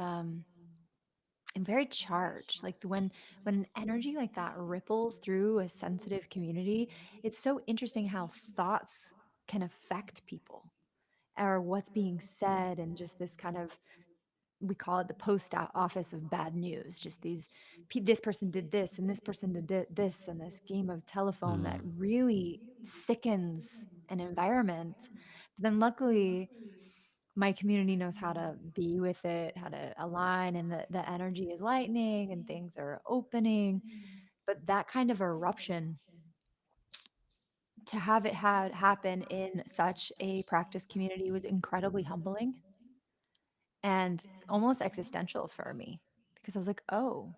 very charged. Like when an energy like that ripples through a sensitive community, it's so interesting how thoughts can affect people or what's being said, and just this kind of, we call it the office of bad news. Just this person did this and this person did this, and this game of telephone that Mm. really sickens an environment. But then luckily my community knows how to be with it, how to align, and the energy is lightening and things are opening. But that kind of eruption, to have it had happen in such a practice community, was incredibly humbling and almost existential for me, because I was like, oh.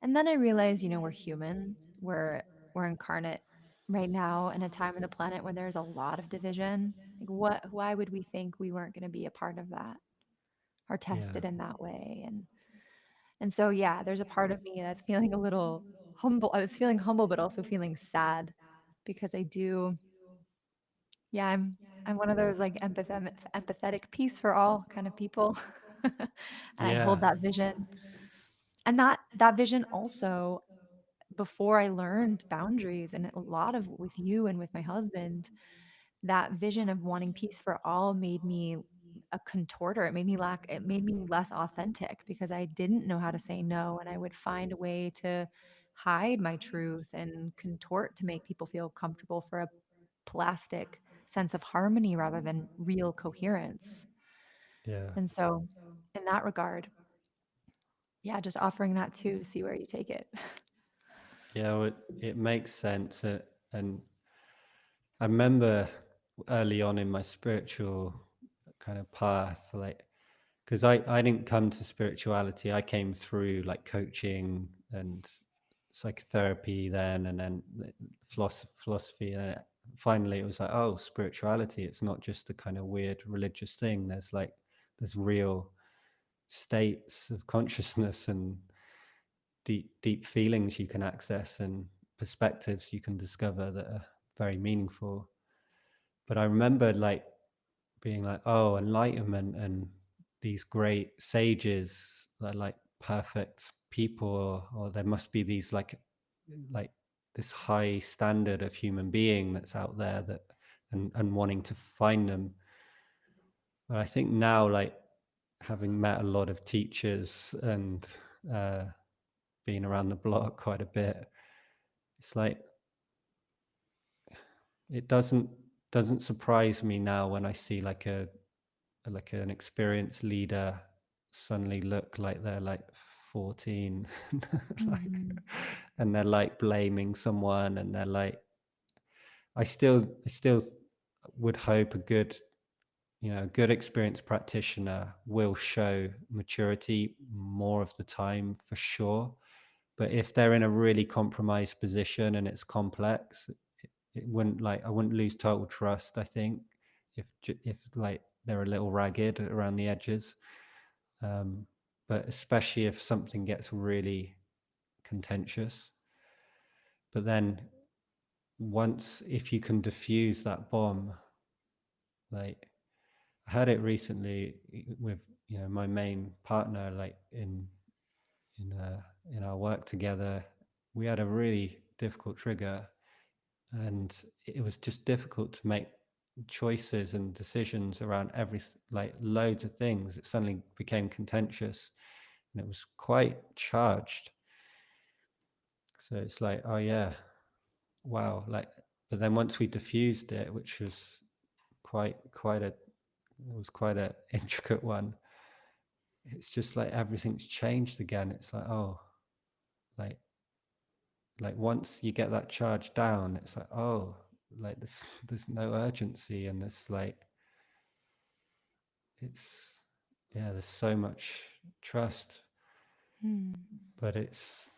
And then I realized, we're humans. We're incarnate right now in a time of the planet where there's a lot of division. Like, why would we think we weren't going to be a part of that or Yeah. tested in that way? And so, yeah, there's a part of me that's feeling a little humble. I was feeling humble, but also feeling sad, because I do, yeah, I'm one of those like empathetic peace for all kind of people. And I hold Yeah. that vision. And that vision also, before I learned boundaries, and a lot of with you and with my husband, that vision of wanting peace for all made me a contorter. It made me less authentic, because I didn't know how to say no, and I would find a way to hide my truth and contort to make people feel comfortable for a plastic sense of harmony rather than real coherence. Yeah. And so in that regard, yeah, just offering that too, to see where you take it. Yeah. Well, it makes sense. And I remember early on in my spiritual kind of path, like, because I didn't come to spirituality. I came through like coaching and psychotherapy then, and then philosophy. And finally, it was like, oh, spirituality. It's not just a kind of weird religious thing. There's real states of consciousness and deep feelings you can access and perspectives you can discover that are very meaningful. But I remember like being like, oh, enlightenment and these great sages that are like perfect people, or there must be these like this high standard of human being that's out there, that and wanting to find them. But I think now, like, having met a lot of teachers and uh, been around the block quite a bit, it's like it doesn't surprise me now when I see like an experienced leader suddenly look like they're like 14 like, Mhm. and they're like blaming someone, and they're like, I still would hope a good, a good experienced practitioner will show maturity more of the time, for sure. But if they're in a really compromised position and it's complex, it wouldn't, like, I wouldn't lose total trust, I think, if like they're a little ragged around the edges. um, but especially if something gets really contentious. But then once, if you can diffuse that bomb, like, I had it recently with, my main partner, like in our work together. We had a really difficult trigger, and it was just difficult to make choices and decisions around like loads of things. It suddenly became contentious, and it was quite charged. So it's like, oh yeah, wow, like. But then once we diffused it, which was quite a it was quite a intricate one, it's just like everything's changed again. It's like, oh, like once you get that charge down, it's like, oh, like there's no urgency, and there's like, it's, yeah, there's so much trust. Hmm. But it's,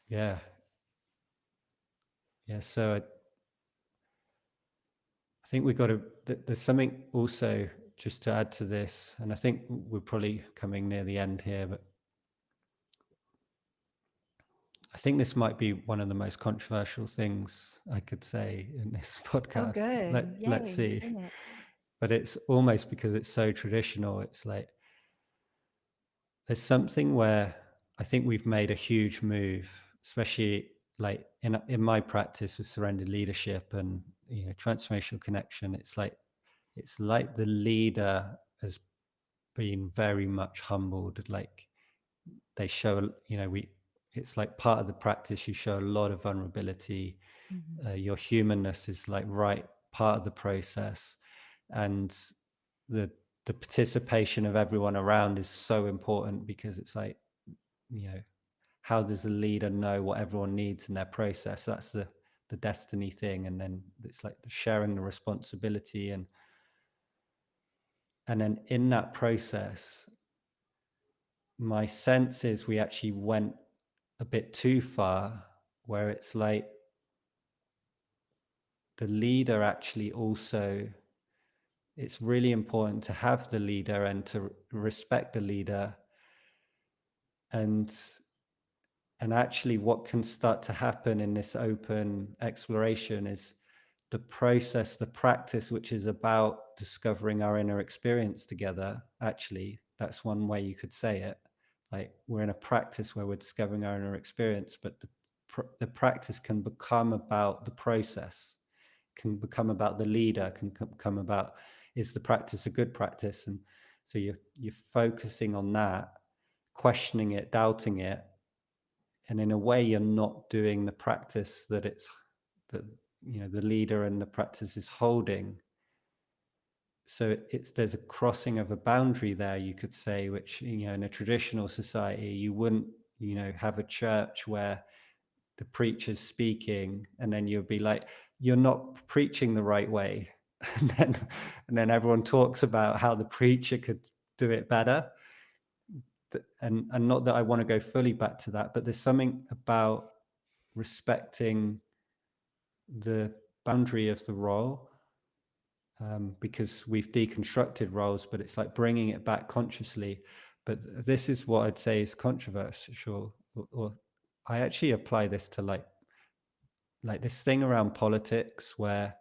yeah, yeah. So I think we've got to, there's something also just to add to this, and I think we're probably coming near the end here, but I think this might be one of the most controversial things I could say in this Oh, podcast. good. Let's Yay. see. Bring it. But it's almost because it's so traditional. It's like there's something where I think we've made a huge move, especially like in my practice with surrendered leadership and transformational connection. It's like the leader has been very much humbled. Like they show, we it's like part of the practice. You show a lot of vulnerability. Mhm. Your humanness is like right part of the process, and the the participation of everyone around is so important, because it's like, you know how does the leader know what everyone needs in their process? That's the destiny thing. And then it's like the sharing the responsibility, and then in that process, my sense is we actually went a bit too far, where it's like the leader actually also, it's really important to have the leader and to respect the leader. And actually what can start to happen in this open exploration is the process, the practice, which is about discovering our inner experience together. Actually, that's one way you could say it. Like we're in a practice where we're discovering our inner experience, but the practice can become about the process, can become about the leader, can become about, is the practice a good practice? And so you're focusing on that, questioning it, doubting it, and in a way you're not doing the practice that that the leader and the practice is holding. So it's, there's a crossing of a boundary there, you could say, which in a traditional society you wouldn't have a church where the preacher's speaking and then you'll be like, you're not preaching the right way. And then everyone talks about how the preacher could do it better. And not that I want to go fully back to that, but there's something about respecting the boundary of the role, because we've deconstructed roles, but it's like bringing it back consciously. But this is what I'd say is controversial, or I actually apply this to like this thing around politics, where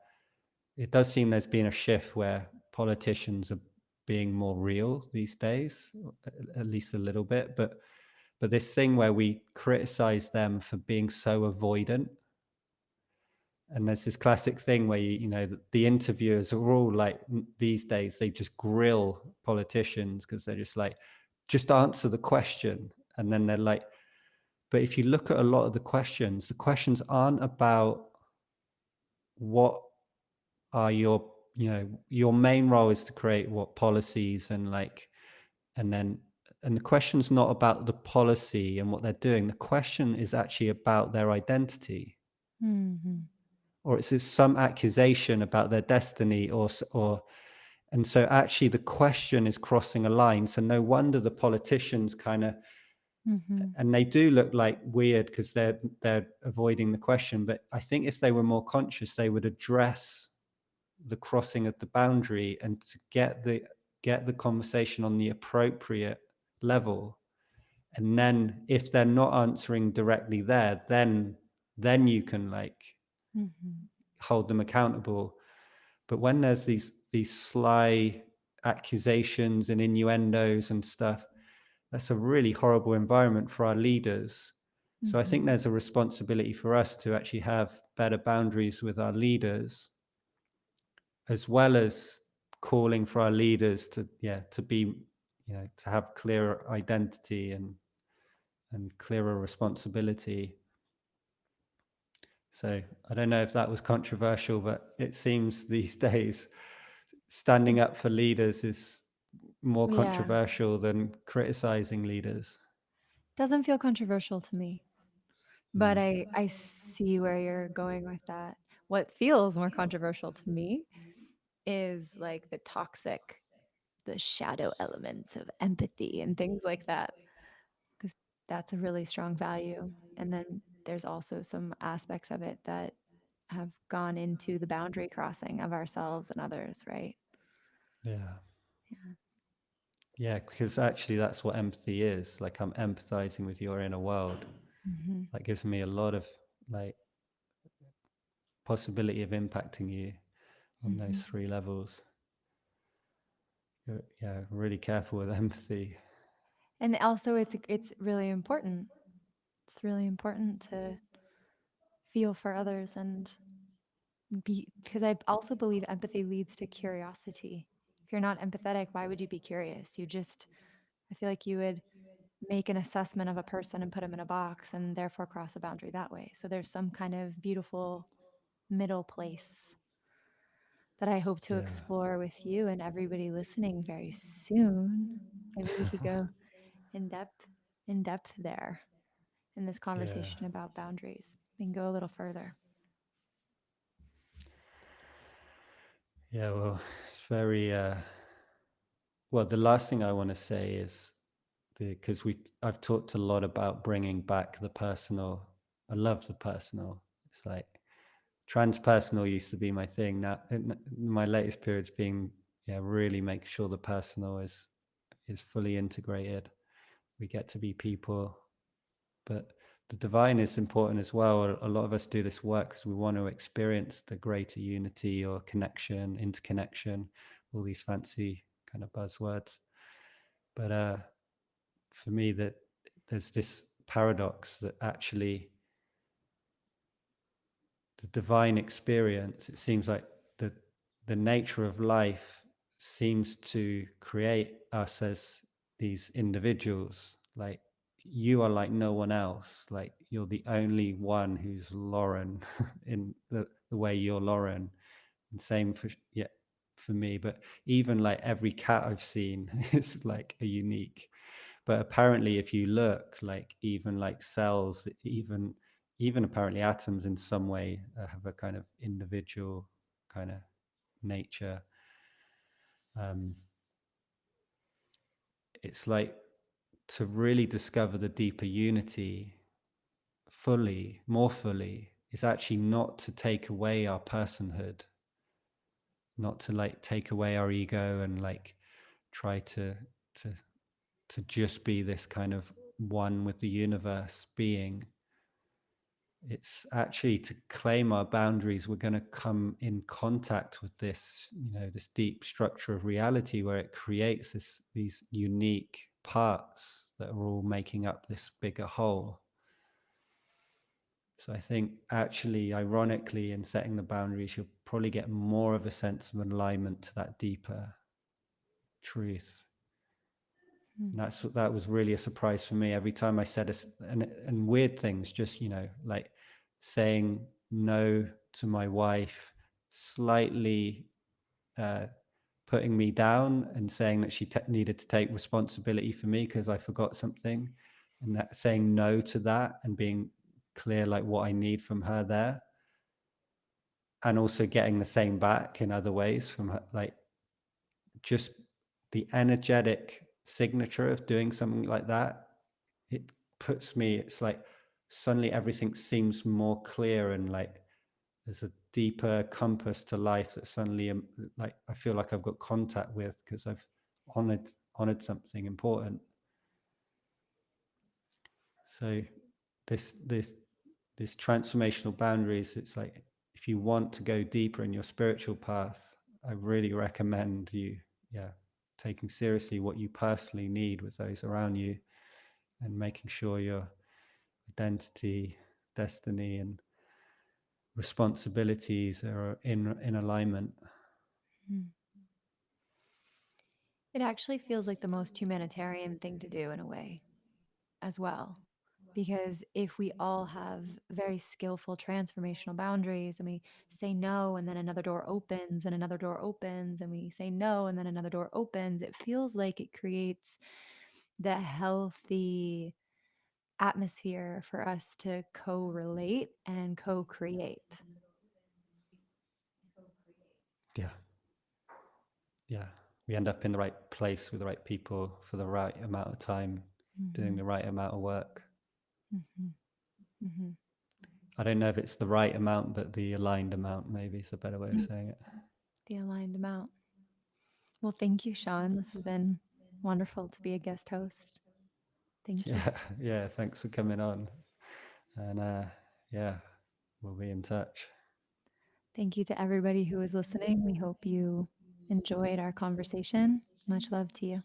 it does seem there's been a shift where politicians are being more real these days, at least a little bit. But this thing where we criticize them for being so avoidant. And there's this classic thing where the interviewers are all like, these days they just grill politicians because they're just like, just answer the question. And then they're like, but if you look at a lot of the questions aren't about what are your main role is to create what policies, and like, and the question's not about the policy and what they're doing. The question is actually about their identity, Mhm. or it's some accusation about their destiny, and so actually the question is crossing a line. So no wonder the politicians kind of, Mhm. and they do look like weird because they're avoiding the question. But I think if they were more conscious, they would address the crossing of the boundary, and to get the conversation on the appropriate level. And then if they're not answering directly there, then you can like Mhm. hold them accountable. But when there's these sly, accusations and innuendos and stuff. That's a really horrible environment for our leaders. So I think Mhm. there's a responsibility for us to actually have better boundaries with our leaders, as well as calling for our leaders to, yeah, to be, to have clearer identity and clearer responsibility. So I don't know if that was controversial, but it seems these days It standing up for leaders is more Yeah, controversial than criticizing leaders. doesn't feel controversial to me, but Mm. I see where you're going with that. What feels more controversial to me is, like, the shadow elements of empathy and things like that, 'cause that's a really strong value, and then there's also some aspects of it that have gone into the boundary crossing of ourselves and others, right? Yeah. Yeah. Yeah, because actually that's what empathy is. Like I'm empathizing with your inner world. Mhm, That gives me a lot of like possibility of impacting you on those mhm. three levels. Yeah, really careful with empathy. And also it's really important. It's really important to feel for others and be because I also believe empathy leads to curiosity. If you're not empathetic, why would you be curious? I feel like you would make an assessment of a person and put them in a box and therefore cross a boundary that way. So there's some kind of beautiful middle place that I hope to Yeah. explore with you and everybody listening very soon. Maybe we could go in depth in depth there in this Yeah. conversation about boundaries. We can go a little further. Yeah, well, it's very well, the last thing I want to say is because we I've talked a lot about bringing back the personal. I love the personal. It's like transpersonal used to be my thing. Now, in my latest periods, being, yeah, really making sure the personal is fully integrated. We get to be people, but the divine is important as well. A lot of us do this work because we want to experience the greater unity or connection, interconnection, all these fancy kind of buzzwords. But for me, that there's this paradox that actually the divine experience, it seems like the nature of life seems to create us as these individuals. Like you are like no one else. Like you're the only one who's Lauren in the way you're Lauren. And same for, yeah, for me. But even like every cat I've seen is like a unique. But apparently if you look, like even like cells, even apparently atoms in some way have a kind of individual kind of nature. um, it's like to really discover the deeper unity fully, more fully, is actually not to take away our personhood, not to like take away our ego and like try to to just be this kind of one with the universe being. It's actually to claim our boundaries. We're going to come in contact with this, this deep structure of reality where it creates these unique parts that are all making up this bigger whole. So I think actually, ironically, in setting the boundaries, you'll probably get more of a sense of alignment to that deeper truth. Hmm. And that was really a surprise for me every time I said and weird things, just, like saying no to my wife, slightly uh, putting me down and saying that she needed to take responsibility for me because I forgot something, and that saying no to that and being clear like what I need from her there, and also getting the same back in other ways from her, like just the energetic signature of doing something like that, it puts me, it's like suddenly everything seems more clear, and like there's a deeper compass to life that suddenly like I feel like I've got contact with because I've honored something important. So this this transformational boundaries, it's like if you want to go deeper in your spiritual path, I really recommend you, yeah, taking seriously what you personally need with those around you, and making sure your identity, destiny, and responsibilities are in alignment. Mm. It actually feels like the most humanitarian thing to do in a way as well. Because if we all have very skillful transformational boundaries and we say no, and then another door opens and another door opens, and we say no, and then another door opens, it feels like it creates the healthy atmosphere for us to co relate and co create. Yeah, yeah. We end up in the right place with the right people for the right amount of time, doing Hmm. the right amount of work. Hmm. Hmm. I don't know if it's the right amount, but the aligned amount maybe is a better way of saying it. The aligned amount. Well, thank you, Sean. This has been wonderful to be a guest host. Thank you. Yeah, yeah. Thanks for coming on, and yeah, we'll be in touch. Thank you to everybody who is listening. We hope you enjoyed our conversation. Much love to you.